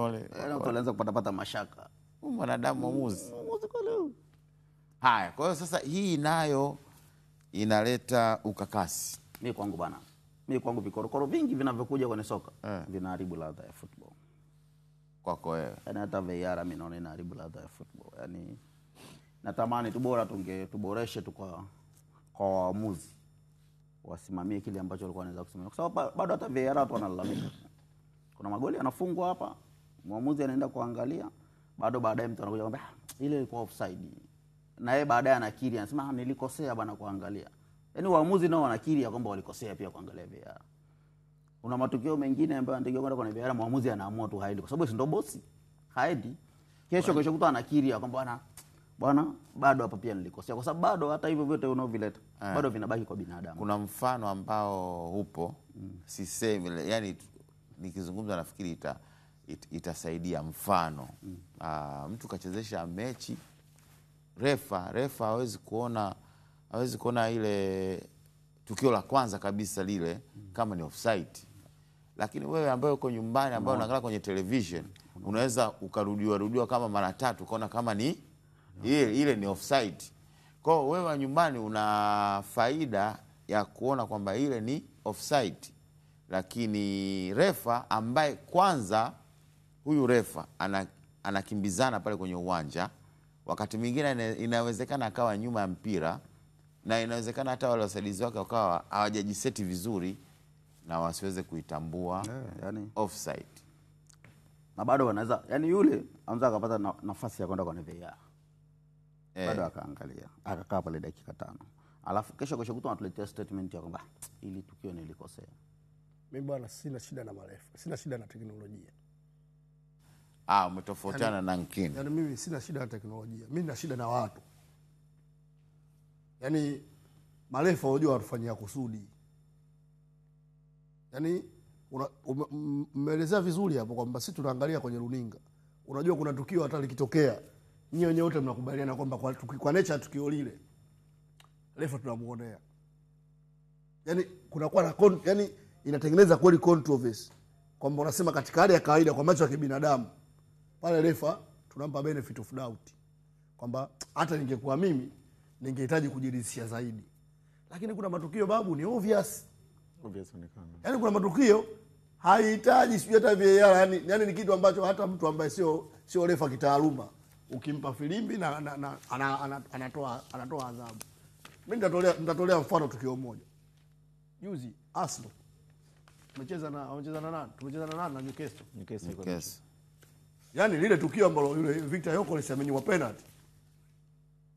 wanaanza kupata mashaka. Mwanadamu mwamuzi kweli. Haya, kwa hiyo sasa hii nayo inaleta ukakasi. Mimi kwangu vikorokoro vingi vinavyokuja kwenye soka vinaharibu ladha ya football. Kwako wewe? Yaani hata VAR mimi naona inaharibu ladha ya football. Yaani natamani tu bora tuboreshe tu kwa waamuzi. Wasimamie kile ambacho walikuwa wanaweza kusimamia. Kwa sababu bado hata VAR watu wanalalamika. Kuna magoli yanafungwa hapa, mwamuzi anaenda kuangalia, bado baadaye mtu anakuja kwamba ile ilikuwa offside. Na yeye baadaye anakiri, anasema nilikosea bana kuangalia. Yaani waamuzi nao wanakiri kwamba walikosea pia kuangalia VAR. Kuna matukio mengine ambayo anatakiwa kwenda kwenye VAR, mwamuzi anaamua tu haendi kwa sababu si ndo bosi. Haendi. Kesho kutwa anakiri kwamba bwana bado hapa pia nilikosea, kwa sababu bado hata hivyo vyote unaovileta bado vinabaki kwa binadamu. Kuna mfano ambao upo sisemi, yani nikizungumza nafikiri itasaidia. Mfano mtu kachezesha mechi refa hawezi kuona ile tukio la kwanza kabisa lile kama ni offside. Lakini wewe ambaye uko nyumbani, ambaye unaangalia kwenye television, unaweza ukarudiwa kama mara 3 ukaona kama ni ile ni offside. Kwa hiyo wewe nyumbani una faida ya kuona kwamba ile ni offside. Lakini refa ambaye kwanza, huyu refa anakimbizana pale kwenye uwanja, wakati mwingine inawezekana akawa nyuma ya mpira, na inawezekana hata wale wasaidizi wake wakawa hawajajiseti vizuri na wasiweze kuitambua yani offside. Na bado wanaweza, yani yule anaweza akapata nafasi ya kwenda kwa VAR. Bado akaangalia, akakaa pale dakika 5. Alafu kesho kutwa anatuletea statement ya kwamba ili tukio nilikosea. Mimi bwana sina shida na marefa, sina shida na teknolojia. Umetofautiana na Nkini. Yani mimi sina shida na teknolojia, mimi nina shida na watu. Yani marefa wajua watufanyia kusudi. Yani umeelezea vizuri hapo kwamba sisi tunaangalia kwenye runinga. Unajua kuna tukio hata likitokea, nyinyi wenyewe wote mnakubaliana kwamba kwa nature tukio lile refa tunamuonea. Yani kunakuwa na yani inatengeneza kweli controversy kwamba unasema katika hali ya kawaida kwa macho ya kibinadamu pale refa tunampa benefit of doubt kwamba hata ningekuwa mimi ningehitaji kujiridhisha zaidi. Lakini kuna matukio babu ni obvious onekana. Yani kuna matukio haihitaji sijui hata VAR, yani ni kitu ambacho hata mtu ambaye sio refa kitaaluma ukimpa filimbi na anatoa adhabu. Mimi nitatolea mfano tukio moja. Juzi Arsenal tumecheza na nani? Tumecheza na nani? Na Newcastle. Yani lile tukio ambalo yule Victor Yokeres amenywa penalty.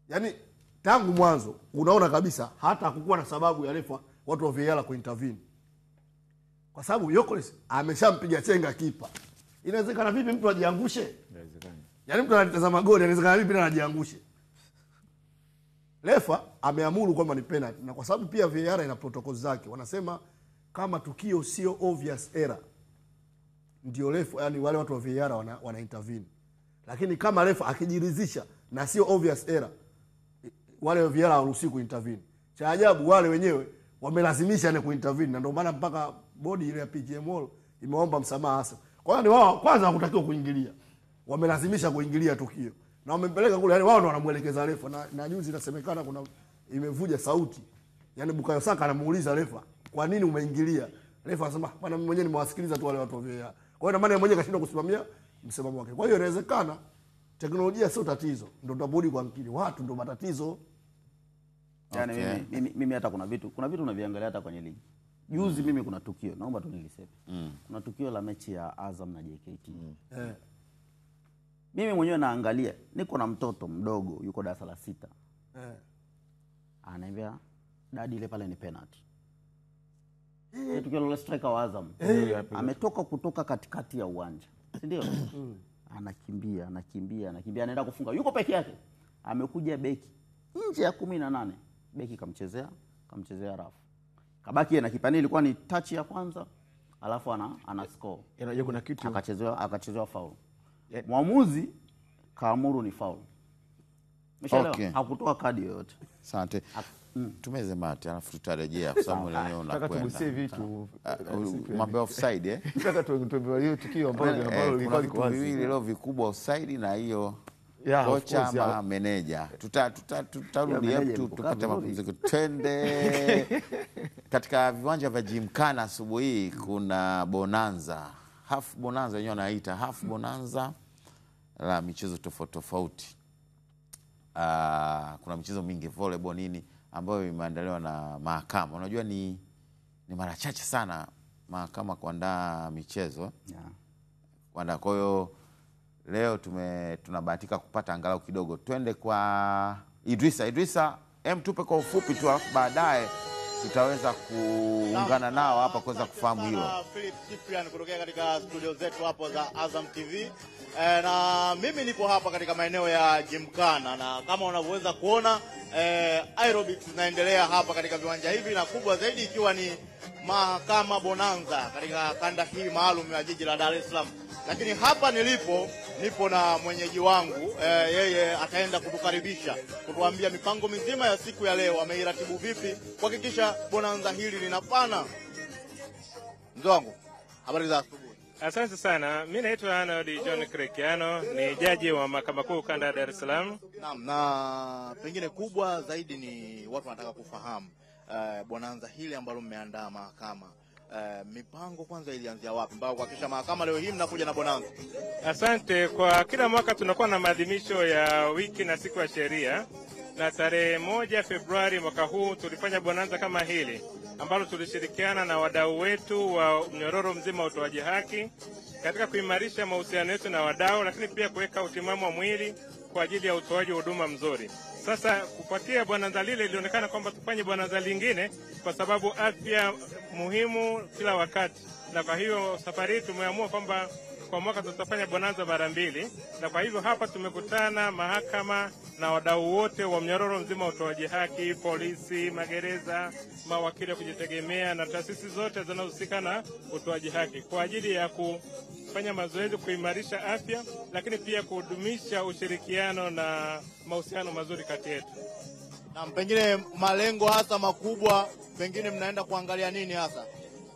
Yani tangu mwanzo unaona kabisa hata hakukuwa na sababu ya refa watu wa VAR kuintervene. Kwa sababu Yokeres ameshampiga chenga kipa. Inawezekana vipi mtu ajiangushe? Inawezekana. Yani mtu anatazama goli inawezekana vipi na ajiangushe? Refa ameamuru kwamba ni penalty, na kwa sababu pia VAR ina protocol zake. Wanasema kama tukio sio obvious error ndio refa, yani wale watu wa VAR wana intervene. Lakini kama refa akijiridhisha na sio obvious error, wale wa VAR hawaruhusi kuintervene. Cha ajabu wale wenyewe wamelazimisha na kuintervene, na ndio maana mpaka bodi ile ya PGMOL imeomba msamaha hasa. Kwa hiyo ni wao kwanza hawakutakiwa kuingilia. Wamelazimisha kuingilia tukio. Na wamempeleka kule, yani wao ndio wanamuelekeza refa. Na juzi inasemekana kuna imevuja sauti. Yani Bukayo Saka anamuuliza refa, "Kwa nini umeingilia?" Refa anasema, "Bwana mimi mwenyewe nimewasikiliza tu wale watu wa VAR." Kwa hiyo na maana yeye mwenyewe kashindwa kusimamia msimamo wake. Kwa hiyo inawezekana teknolojia sio tatizo. Ndio tutabudi kwa Nkini. Watu ndio matatizo. Yani mimi hata kuna vitu unaviangalia hata kwenye ligi. Juzi mimi kuna tukio, naomba tu niliseme. Kuna tukio la mechi ya Azam na JKT. Mimi mwenyewe naangalia, niko na mtoto mdogo yuko darasa la 6. Anaambia dadi ile pale ni penalty. Tukio la striker wa Azam. Ametoka kutoka katikati ya uwanja. Si ndio? Anakimbia anaenda kufunga. Yuko peke yake. Amekuja beki nje ya 18. Beki kamchezea rafu. Kabaki na kipani ilikuwa ni touch ya kwanza, alafu ana score. Unajua kuna kitu akachezewa foul. Mwamuzi kaamuru ni foul. Umeshaelewa? Hakutoa kadi yoyote. Asante. Tumeze mate alafu tutarejea kwa sababu leo unakwenda. Nataka tugusie vitu mambo offside Nataka tuambie hiyo tukio ambalo lilikuwa liko viwili leo vikubwa, offside na hiyo kocha ama meneja. Tutarudi hapo tupate mapumziko. Twende katika viwanja vya Gymkhana asubuhi kuna bonanza. Half bonanza wenyewe wanaita half bonanza la michezo tofauti. Kuna michezo mingi, volleyball nini ambayo imeandaliwa na mahakama. Unajua ni mara chache sana mahakama kuandaa michezo. Kwa hiyo leo tunabahatika kupata angalau kidogo. Twende kwa Idrisa, tupe kwa ufupi tu, baadaye tutaweza kuungana nao hapa kuweza kufahamu hilo. Philip Cyprian kutokea katika studio zetu hapo za Azam TV. Na mimi nipo hapa katika maeneo ya Gymkhana, na kama unavyoweza kuona aerobics zinaendelea hapa katika viwanja hivi, na kubwa zaidi ikiwa ni mahakama bonanza katika kanda hii maalum ya jiji la Dar es Salaam. Lakini hapa nilipo nipo na mwenyeji wangu yeye ataenda kutukaribisha, kutuambia mipango mizima ya siku ya leo ameiratibu vipi kuhakikisha bonanza hili linafana. Mzee wangu, habari za asubuhi. Asante sana. Mimi naitwa Arnold John Krekiano, ni jaji wa Mahakama Kuu Kanda ya Dar es Salaam. Naam, na pengine kubwa zaidi ni watu wanataka kufahamu bonanza hili ambalo mmeandaa mahakama. Mipango kwanza ilianzia wapi mpaka kuhakikisha mahakama leo hii mnakuja na bonanza? Asante. Kwa kila mwaka tunakuwa na maadhimisho ya wiki na siku ya sheria, na tarehe 1 Februari mwaka huu tulifanya bonanza kama hili ambalo tulishirikiana na wadau wetu wa mnyororo mzima wa utoaji haki katika kuimarisha mahusiano yetu na wadau, lakini pia kuweka utimamu wa mwili kwa ajili ya utoaji wa huduma mzuri. Sasa kufuatia bonanza lile ilionekana kwamba tufanye bonanza lingine kwa sababu afya muhimu kila wakati, na kwa hiyo safari tumeamua kwamba kwa mwaka tutafanya bonanza mara 2, na kwa hivyo hapa tumekutana mahakama na wadau wote wa mnyororo mzima wa utoaji haki, polisi, magereza, mawakili wa kujitegemea na taasisi zote zinazohusika na utoaji haki kwa ajili ya kufanya mazoezi kuimarisha afya, lakini pia kudumisha ushirikiano na mahusiano mazuri kati yetu. Na pengine malengo hasa makubwa, pengine mnaenda kuangalia nini hasa?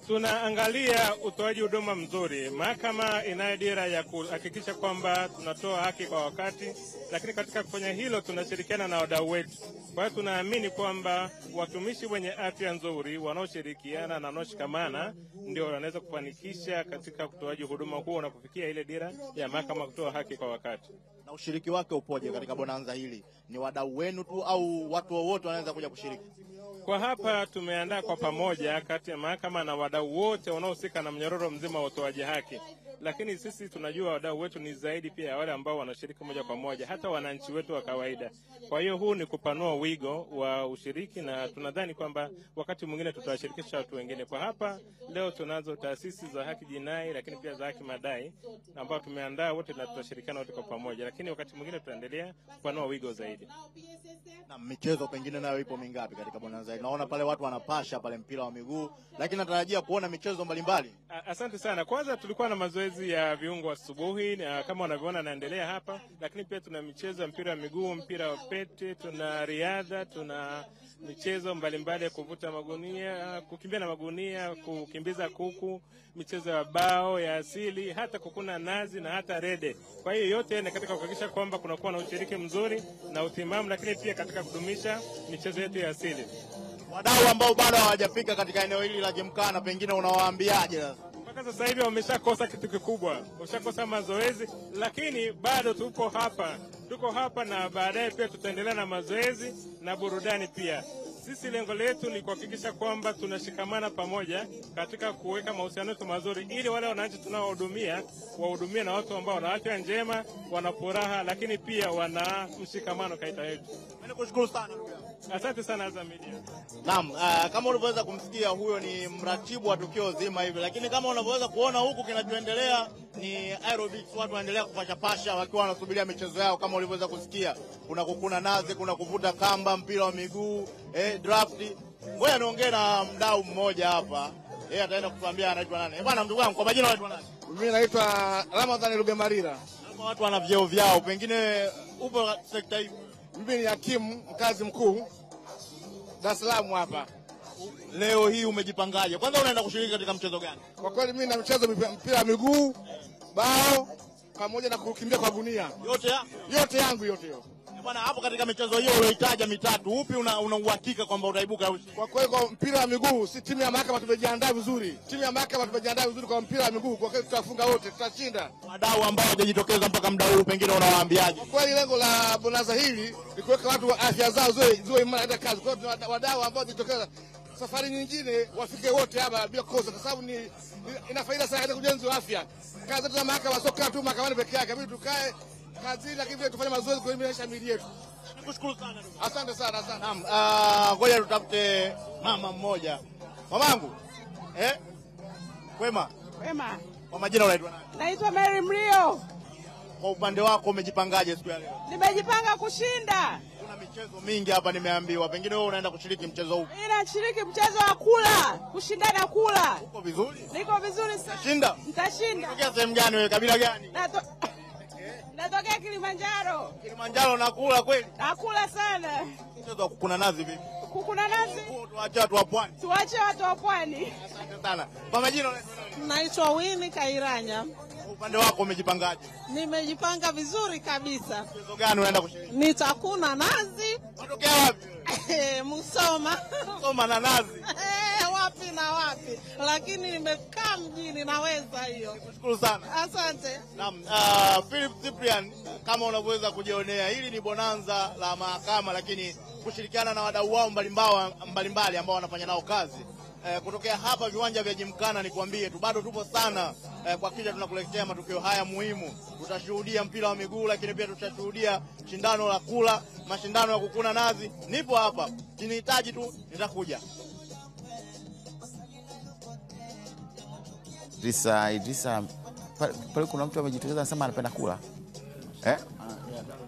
Tunaangalia utoaji huduma mzuri. Mahakama inayo dira ya kuhakikisha kwamba tunatoa haki kwa wakati, lakini katika kufanya hilo tunashirikiana na wadau wetu. Kwa hiyo tunaamini kwamba watumishi wenye afya nzuri wanaoshirikiana na wanaoshikamana ndio wanaweza kufanikisha katika utoaji huduma huo na kufikia ile dira ya mahakama kutoa haki kwa wakati. Na ushiriki wake upoje katika bonanza hili? Ni wadau wenu tu au watu wote wanaweza kuja kushiriki? Kwa hapa tumeandaa kwa pamoja kati ya mahakama na wadau wote wanaohusika na mnyororo mzima wa utoaji haki. Lakini sisi tunajua wadau wetu ni zaidi pia wale ambao wanashiriki moja kwa moja, hata wananchi wetu wa kawaida. Kwa hiyo huu ni kupanua wigo wa ushiriki, na tunadhani kwamba wakati mwingine tutawashirikisha watu wengine. Kwa hapa leo tunazo taasisi za haki jinai, lakini pia za haki madai ambao tumeandaa wote na tutashirikiana wote kwa pamoja, lakini wakati mwingine tutaendelea kupanua wigo zaidi. Na michezo pengine nayo ipo mingapi katika bonanza hili? Naona pale watu wanapasha pale mpira wa miguu, lakini natarajia kuona michezo mbalimbali. Asante sana. Kwanza tulikuwa na mazoezi ya viungo asubuhi, kama unavyoona naendelea hapa, lakini pia tuna michezo ya mpira wa miguu, mpira wa pete, tuna riadha, tuna michezo mbalimbali ya kuvuta magunia, kukimbia na magunia, kukimbiza kuku, michezo ya bao ya asili, hata kukuna nazi na hata rede. Kwa hiyo yote ni katika kuhakikisha kwamba kunakuwa na ushiriki mzuri na utimamu, lakini pia katika kudumisha michezo yetu ya asili. Wadau ambao bado hawajafika katika eneo hili la Gymkhana, pengine unawaambiaje sasa? Mpaka sasa hivi wameshakosa kitu kikubwa, wameshakosa mazoezi, lakini bado tuko hapa na baadaye pia tutaendelea na mazoezi na burudani pia. Sisi lengo letu ni kuhakikisha kwamba tunashikamana pamoja katika kuweka mahusiano yetu mazuri, ili wale wananchi tunaohudumia wahudumie na watu ambao wana afya njema, wana furaha, lakini pia wana mshikamano kaita yetu. Nikushukuru sana ndugu yangu. Asante sana Azam Media. Naam, kama ulivyoweza kumsikia huyo ni mratibu wa tukio zima hivi, lakini kama unavyoweza kuona huku kinachoendelea ni aerobics, watu wanaendelea kupasha wakiwa wanasubiria michezo yao. Kama ulivyoweza kusikia, kuna kukuna nazi, kuna kuvuta kamba, mpira wa miguu, draft. Ngoja niongee na mdau mmoja hapa. Yeye ataenda kutuambia anaitwa nani. Bwana ndugu wangu, kwa majina unaitwa nani? Mimi naitwa Ramadhani Lugemarira. Kama watu wana vyeo vyao, pengine upo sekta hii. Mimi ni hakimu mkazi mkuu Dar es Salaam hapa. Leo hii umejipangaje? Kwanza unaenda kushiriki katika mchezo gani? Kwa kweli mimi na mchezo mpira wa miguu, bao pamoja na kukimbia kwa gunia. Yote yangu hiyo. Bwana, hapo katika michezo hiyo uliyoitaja mitatu, upi una uhakika kwamba utaibuka? Kwa kweli kwa mpira wa miguu, si timu ya mahakama tumejiandaa vizuri. Kwa mpira wa miguu, kwa kweli tutafunga wote, tutashinda. Wadau ambao hawajitokeza mpaka muda huu, pengine unawaambiaje? Kwa kweli lengo la bonanza hili ni kuweka watu afya zao ziwe imara katika kazi. Kwa hiyo wadau ambao hawajitokeza safari nyingine wafike wote hapa bila kosa, kwa sababu ina faida sana katika ujenzi wa afya. Kazi zetu za mahakama sio tu mahakamani peke yake, bali tukae kazini, lakini pia tufanye mazoezi kuimarisha miili yetu. Nikushukuru sana ndugu. Asante sana. Naam, ngoja tutafute mama mmoja. Mamangu, Wema. Kwa majina unaitwa nani? Naitwa Mary Mrio. Kwa upande wako umejipangaje siku ya leo? Nimejipanga kushinda. Kuna michezo mingi hapa nimeambiwa. Pengine wewe unaenda kushiriki mchezo upi? Ninashiriki mchezo wa kula, kushindana kula. Uko vizuri? Niko vizuri sana. Shinda? Nitashinda. Unatokea sehemu gani wewe? Kabila gani? Natokea Kilimanjaro. Kilimanjaro nakula kweli? Nakula sana. Mchezo wa kukuna nazi vipi? Kukuna nazi? Tuache watu wa pwani. Tuache watu wa pwani. Asante sana. Kwa majina unaitwa nani? Naitwa Winnie Kairanya. Upande wako umejipangaje? Nimejipanga vizuri kabisa. Mchezo gani unaenda kushiriki? Nitakuna nazi. Unatokea wapi? Musoma. Musoma na nazi. Wapi na wapi. Lakini nimekaa mjini naweza hiyo. Nikushukuru sana. Asante. Naam, Philip Cyprian, kama unavyoweza kujionea, hili ni bonanza la mahakama, lakini kushirikiana na wadau wao mbalimbali ambao wanafanya nao kazi. Kutokea hapa viwanja vya Gymkhana, nikwambie tu bado tupo sana kwa kile tunakuletea matukio haya muhimu. Tutashuhudia mpira wa miguu, lakini pia tutashuhudia shindano la kula, mashindano ya kukuna nazi. Nipo hapa, kinihitaji tu nitakuja. Idrisa pale kuna mtu amejitokeza anasema anapenda kula.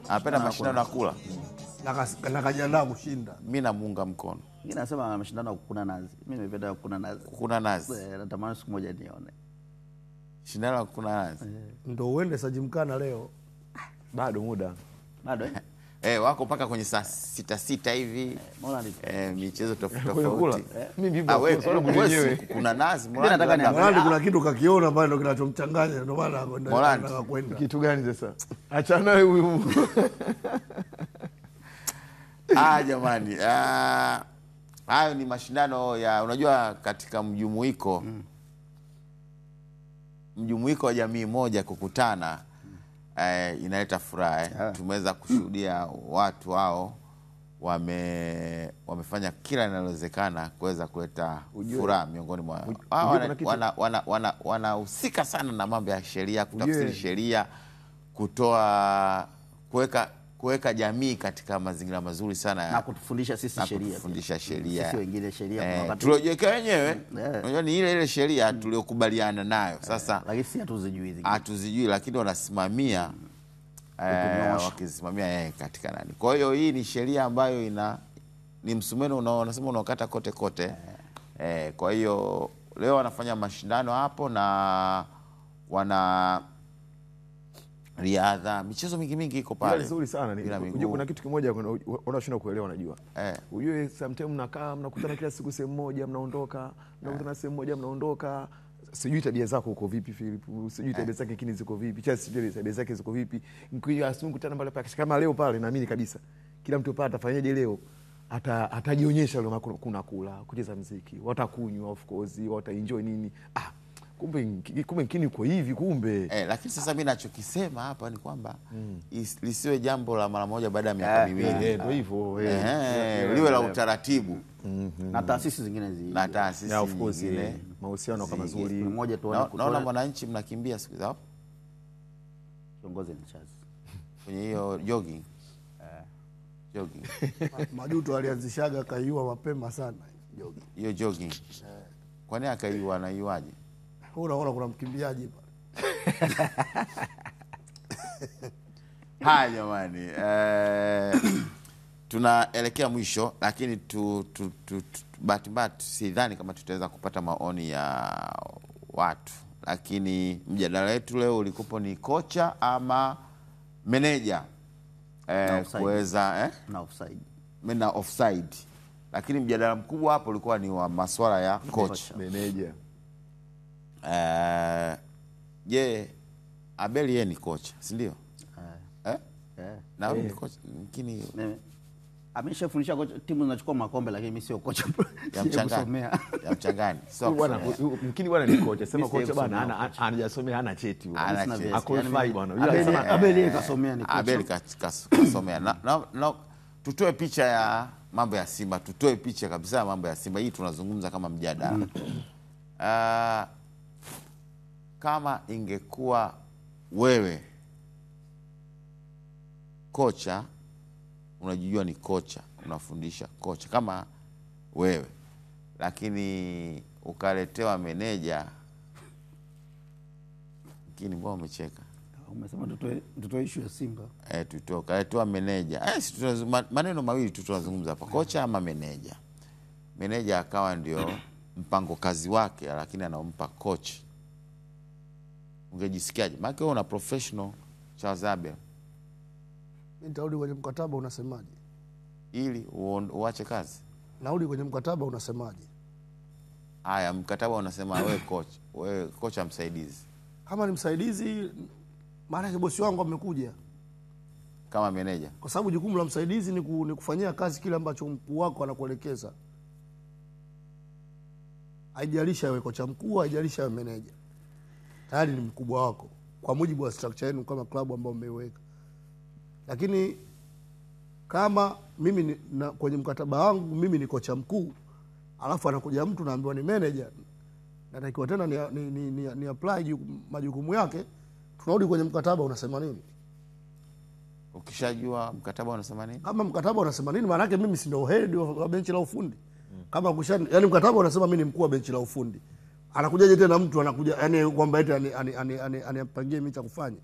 Anapenda mashindano ya kula. Na kajiandaa kushinda. Mimi namuunga mkono. Mimi nasema mashindano ya kukuna nazi. Mimi nimependa kukuna nazi. Kukuna nazi. Natamani siku moja nione. Shindano la kukuna nazi. Ndio uende Gymkhana leo. Bado muda. Bado wako paka kwenye saa 6 hivi. Michezo tofauti. Mimi kuna nazi. Morandi kuna kitu kakiona pale ndio kinachomchanganya, ndio maana anataka kwenda. Kitu gani sasa? Achana naye huyu. Jamani. Hayo ni mashindano ya, unajua, katika mjumuiko wa jamii moja kukutana inaleta furaha. Tumeweza kushuhudia watu hao wamefanya kila linalowezekana kuweza kuleta furaha miongoni mwa wanahusika sana na mambo ya sheria, kutafsiri sheria, kuweka jamii katika mazingira mazuri sana na kutufundisha sisi sheria. Kufundisha sheria. Sisi wengine sheria tuliojiweka wenyewe. Unajua ni ile sheria tuliokubaliana nayo. Sasa lakini si hatuzijui. Hatuzijui, lakini wanasimamia wakisimamia katika nani. Kwa hiyo hii ni sheria ambayo ni msumeno unasema unaokata kote kote. Kwa hiyo leo wanafanya mashindano hapo na wana riadha, michezo mingi iko pale. Ni nzuri sana. Unajua kuna kitu kimoja unashindwa kuelewa, unajua. Unajua sometimes mnakutana kila siku sehemu moja, mnaondoka, mnakutana sehemu moja, mnaondoka. Sijui tabia zako uko vipi Philip, sijui tabia zake kingine ziko vipi, cha sijui tabia zake ziko vipi. Mkutana pale kama leo pale, naamini kabisa kila mtu pale atafanyaje leo, atajionyesha leo, kuna kula, kucheza muziki, watakunywa, of course, wataenjoy nini. Kumbe kini uko hivi kumbe. Lakini sasa mimi nachokisema hapa ni kwamba lisiwe jambo la mara moja baada ya miaka miwili. Ndio hivyo. Liwe la utaratibu. Na taasisi zingine na taasisi of course zingine mahusiano kama mazuri. Mmoja tu naona mwananchi mnakimbia siku zao. Kiongozi ni chazi. Kwenye hiyo jogging. Jogging. Majuto alianzishaga kaiua mapema sana jogging. Hiyo jogging. Kwa nini akaiua na iwaje? Unaona kuna mkimbiaji pale. Haya jamani. Tunaelekea mwisho, lakini bahati mbaya sidhani kama tutaweza kupata maoni ya watu. Lakini mjadala wetu leo ulikuwa ni kocha ama meneja kuweza na offside. Lakini mjadala mkubwa hapo ulikuwa ni wa masuala ya coach, meneja. Abeli yeye ni kocha, si ndio? Na wewe ni kocha, lakini ameshafundisha kocha timu zinachukua makombe, lakini mimi sio kocha ya mchangani. Sio bwana, mkini bwana ni kocha. Sema kocha bwana anajasomea, hana cheti bwana. Akwalify bwana. Abeli kasomea ni kocha. Abeli kasomea. Na tutoe picha ya mambo ya Simba, tutoe picha kabisa ya mambo ya Simba. Hii tunazungumza kama mjadala. Kama ingekuwa wewe kocha, unajijua ni kocha, unafundisha kocha kama wewe, lakini ukaletewa meneja, lakini mbona umecheka? Umesema tutoe issue ya Simba. Ukaletewa meneja. Maneno mawili tu tunazungumza hapa, kocha ama meneja. Meneja akawa ndio mpango kazi wake, lakini anampa coach. Ungejisikiaje? Maana wewe una professional Charles Abel? Mimi nitarudi kwenye mkataba, unasemaje? Ili uache kazi. Narudi kwenye mkataba, unasemaje? Haya, mkataba unasema wewe kocha msaidizi. Kama ni msaidizi, maana yake bosi wangu amekuja Kama meneja. kwa sababu jukumu la msaidizi ni kufanyia kazi kile ambacho mkuu wako anakuelekeza. Haijalisha wewe kocha mkuu, haijalisha wewe meneja. Tayari ni mkubwa wako kwa mujibu wa structure yenu kama klabu ambao mmeiweka. Lakini kama mimi kwenye mkataba wangu mimi ni kocha mkuu, alafu anakuja mtu naambiwa ni manager, natakiwa tena ni apply majukumu yake, tunarudi kwenye mkataba, unasema nini? Ukishajua mkataba unasema nini? Kama mkataba unasema nini, maana yake mimi si ndio head wa benchi la ufundi. Kama yani mkataba unasema mimi ni mkuu wa benchi la ufundi, anakujaje tena mtu anakuja yani kwamba eti anipangie mimi cha kufanya?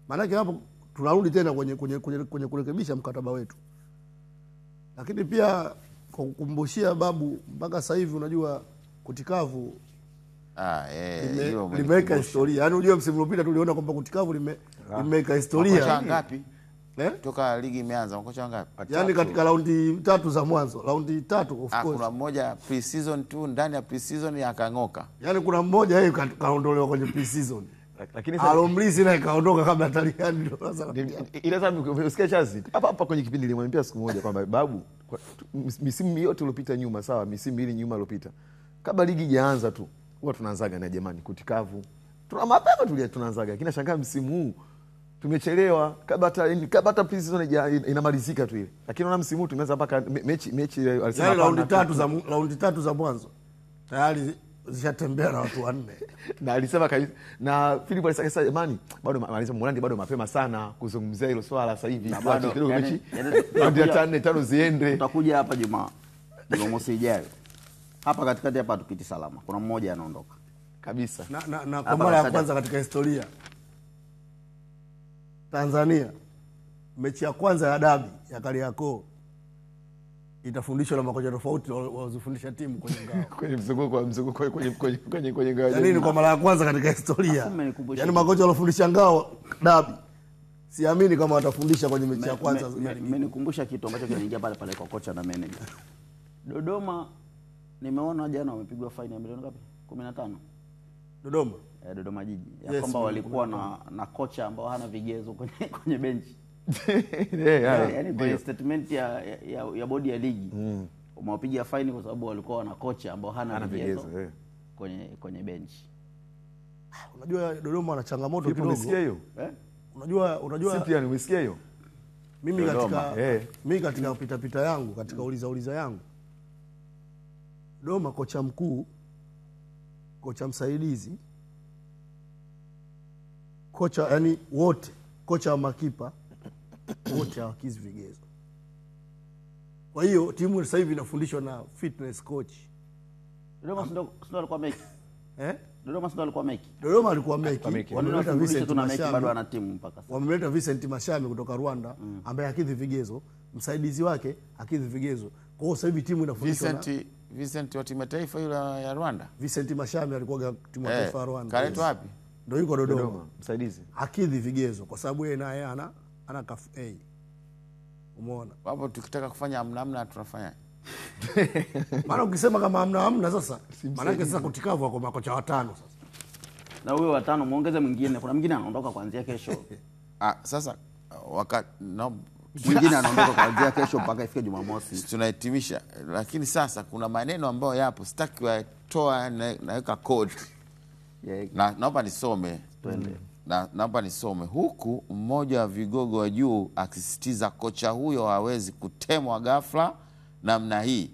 Maana yake hapo tunarudi tena kwenye kurekebisha mkataba wetu. Lakini pia kwa kukumbushia Babu, mpaka sasa hivi unajua Kutikavu limeweka historia. Yaani unajua msimu uliopita tuliona kwamba Kutikavu limeweka historia. Makocha ngapi? Toka ligi imeanza makocha ngapi? Yaani katika raundi 3 za mwanzo, raundi 3 of course. Kuna mmoja pre-season tu, ndani ya pre-season yakang'oka. Yaani kuna mmoja yeye kaondolewa kwenye pre-season. Lakini Alomlisi naye kaondoka kabla Taliani ndio sasa. Ile sasa usikie Chazi. Hapa kwenye kipindi nilimwambia siku moja kwamba Babu, misimu yote iliyopita nyuma, sawa, misimu ile nyuma iliyopita, kabla ligi ijaanza tu huwa tunaanzaga na jamani Kutikavu. Tuna mapema tunaanzaga. Lakini nashangaa msimu huu tumechelewa kabla hata pre-season inamalizika tu ile. Lakini unaona msimu huu tumeanza mpaka mechi alisema raundi 3 za mwanzo tayari zishatembea na watu 4. Na alisema kabisa, na Philip alisema sasa jamani, bado alisema Morandi bado mapema sana kuzungumzia hilo swala sasa hivi. Bado kidogo mechi raundi ya 5 ziende. Tutakuja hapa Jumamosi ijayo. Hapa katikati hapa tukiti salama. Kuna mmoja anaondoka. Kabisa. Na kwa mara ya kwanza katika historia Tanzania, mechi ya kwanza ya dabi ya Kariakoo itafundishwa na makocha tofauti wazifundisha timu kwenye ngao. Kwenye mzunguko kwenye ngao. Yaani ni kwa mara ya kwanza katika historia. Yaani makocha walofundisha ngao dabi, siamini kama watafundisha kwenye mechi ya kwanza. Nikumbusha kitu ambacho kinaingia pale kwa kocha na manager. Dodoma nimeona jana wamepigwa faini ya milioni ngapi? 15. Dodoma? Dodoma Jiji. Ya kwamba walikuwa na kocha ambao hana vigezo kwenye benchi. Yaani kwa statement ya bodi ya ligi umewapiga faini kwa sababu walikuwa na kocha ambao hana vigezo kwenye benchi. Unajua Dodoma wana changamoto kidogo. Umesikia hiyo? Unajua Cyprian, umesikia hiyo? Mimi katika pita yangu, katika uliza yangu, Dodoma kocha mkuu, kocha msaidizi, kocha yani wote, kocha wa makipa wote hawakizi vigezo. Kwa hiyo timu sasa hivi inafundishwa na fitness coach. Dodoma sio alikuwa meki. Dodoma sio alikuwa meki. Dodoma alikuwa meki. Wameleta Vincent Mashami bado ana timu mpaka sasa. Wameleta Vincent Mashami kutoka Rwanda ambaye hakidhi vigezo, msaidizi wake hakidhi vigezo. Kwa hiyo sasa hivi timu inafundishwa Vincent wa timu ya taifa yule ya Rwanda. Vincent Mashami alikuwa timu ya taifa ya Rwanda. Kaletwa wapi? Ndio yuko Dodoma. Msaidizi. Hakidhi vigezo kwa sababu yeye naye ana CAF A. Umeona? Hapo tukitaka kufanya amna tunafanya. Maana ukisema kama amna sasa, maana yake sasa Kutikavu wako makocha 5 sasa. Na huyo 5 muongeze mwingine, kuna mwingine anaondoka kuanzia kesho. Sasa wakati mwingine anaondoka kuanzia kesho mpaka ifike Jumamosi. Tunahitimisha. Lakini sasa kuna maneno ambayo yapo sitaki watoa naweka code. Na naomba nisome. Twende. Naomba nisome. Huku mmoja wa vigogo wa juu akisisitiza kocha huyo hawezi kutemwa ghafla namna hii.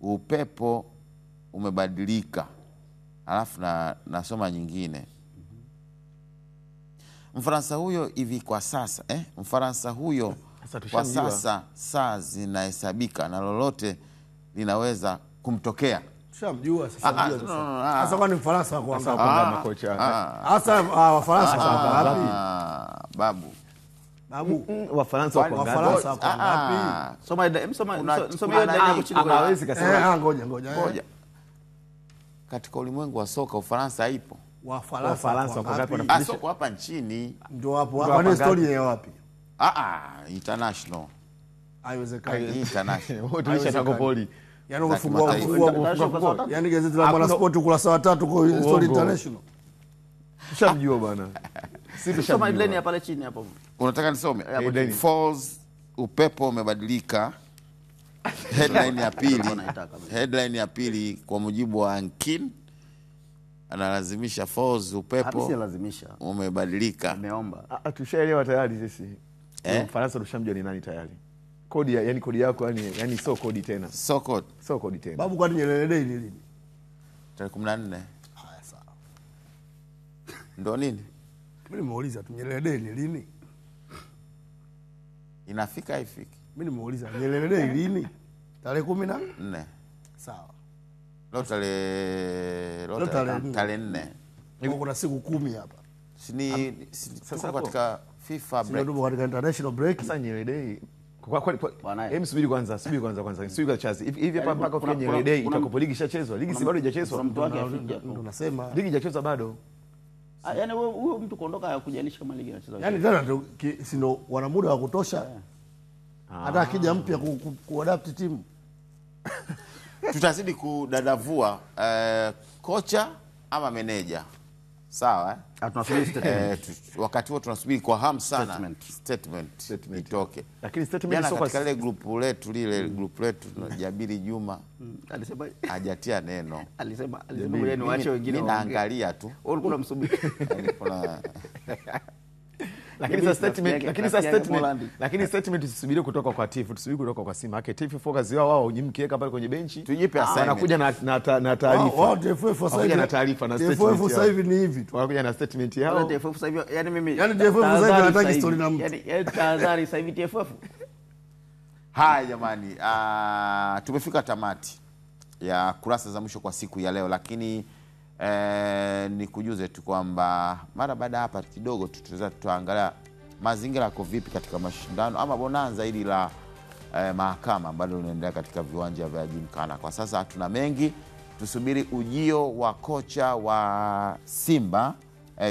Upepo umebadilika. Alafu nasoma nyingine. Mfaransa huyo hivi kwa sasa Mfaransa huyo kwa sasa saa zinahesabika na lolote linaweza kumtokea. Tushamjua sasa. Sasa kwani Mfaransa wako wangapi makocha? Sasa Wafaransa wako wangapi? Babu. Wafaransa wako wangapi? Soma hiyo ndani ya kuchini kwa hawezi kasema. Ngoja. Katika ulimwengu wa soka Ufaransa haipo. Wafaransa kwa ngapi? Soko hapa nchini. Ndio hapo. Kwa story ya wapi? International. Haiwezekani. International. Tulisha tango poli. Yaani unafungua yaani gazeti la Mwanasport ukurasa wa 3 kwa story international. Tushamjua bwana. Sisi soma headline ya pale chini hapo. Unataka nisome? Falls upepo umebadilika. Headline ya pili kwa mujibu wa Ankin analazimisha Falls upepo umebadilika. Ameomba. Tushaelewa tayari sisi. Faransa tushamjua ni nani tayari. Kodi yani kodi yako yani sio kodi tena. Sio kodi tena. Babu kwani Nyerere Day ni lini? Tarehe 14. Haya sawa. Ndio nini? Mimi nimeuliza tu Nyerere Day ni lini? Inafika haifiki. Mimi nimeuliza Nyerere Day lini? Tarehe 14. Sawa. Leo tarehe 4. Kuna siku 10 hapa. Sasa katika FIFA break. Ndio katika international break. Sasa Nyerere Day kwa kweli subiri kwanza chazi hivi hapa mpaka kwa Nyerere Day itakopo ligi ishachezwa, ligi si bado haijachezwa, mtu wake afija ndio nasema ligi haijachezwa bado. Yaani huyo mtu kuondoka hakujalisha kama ligi inachezwa. Yaani tena si ndio wana muda wa kutosha. Hata akija mpya kuadapt timu. Tutazidi kudadavua kocha ama meneja. Sawa tunasubiri statement. Wakati huo tunasubiri kwa hamu sana statement itoke. Lakini statement sio katika ile group letu tunajabiri Juma alisema hajatia neno. Alisema ni waache wengine waongee. Naangalia tu. Wewe ulikuwa msubiri. Lakini statement tusubiri kutoka kwa Tifu, tusubiri kutoka kwa Simba. Tifu focus wao nyimkiweka pale kwenye benchi. Tujipe assignment. Wanakuja na taarifa. Wao TFF sasa hivi na taarifa na statement. TFF sasa hivi ni hivi tu. Wanakuja na statement yao. TFF sasa hivi yani mimi TFF sasa hivi anataka story na mtu. Yani tahadhari sasa hivi TFF. Haya jamani, tumefika tamati ya kurasa za mwisho kwa siku ya leo, lakini nikujuze tu kwamba mara baada hapa kidogo tutaweza tuangalia mazingira yako vipi katika mashindano ama bonanza hili la mahakama ambalo linaendelea katika viwanja vya Gymkhana. Kwa sasa hatuna mengi, tusubiri ujio wa kocha wa Simba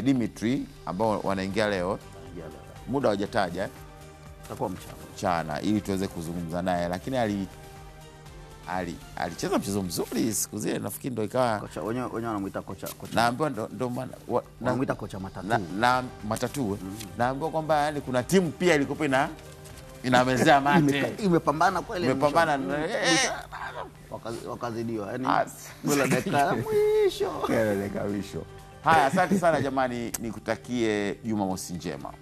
Dimitri ambao wanaingia leo. Muda hujataja itakuwa mchana ili tuweze kuzungumza naye, lakini alicheza mchezo mzuri siku zile, nafikiri ndio ikawa kocha wenyewe wanamuita kocha. Naambiwa ndio maana wanamuita kocha matatu. Na matatu. Naambiwa kwamba yani kuna timu pia ilikuwa inamezea mate. Imepambana kweli. Imepambana wakazidiwa. Yani bila dakika mwisho. Dakika mwisho. Haya, asante sana jamani, nikutakie Jumamosi njema.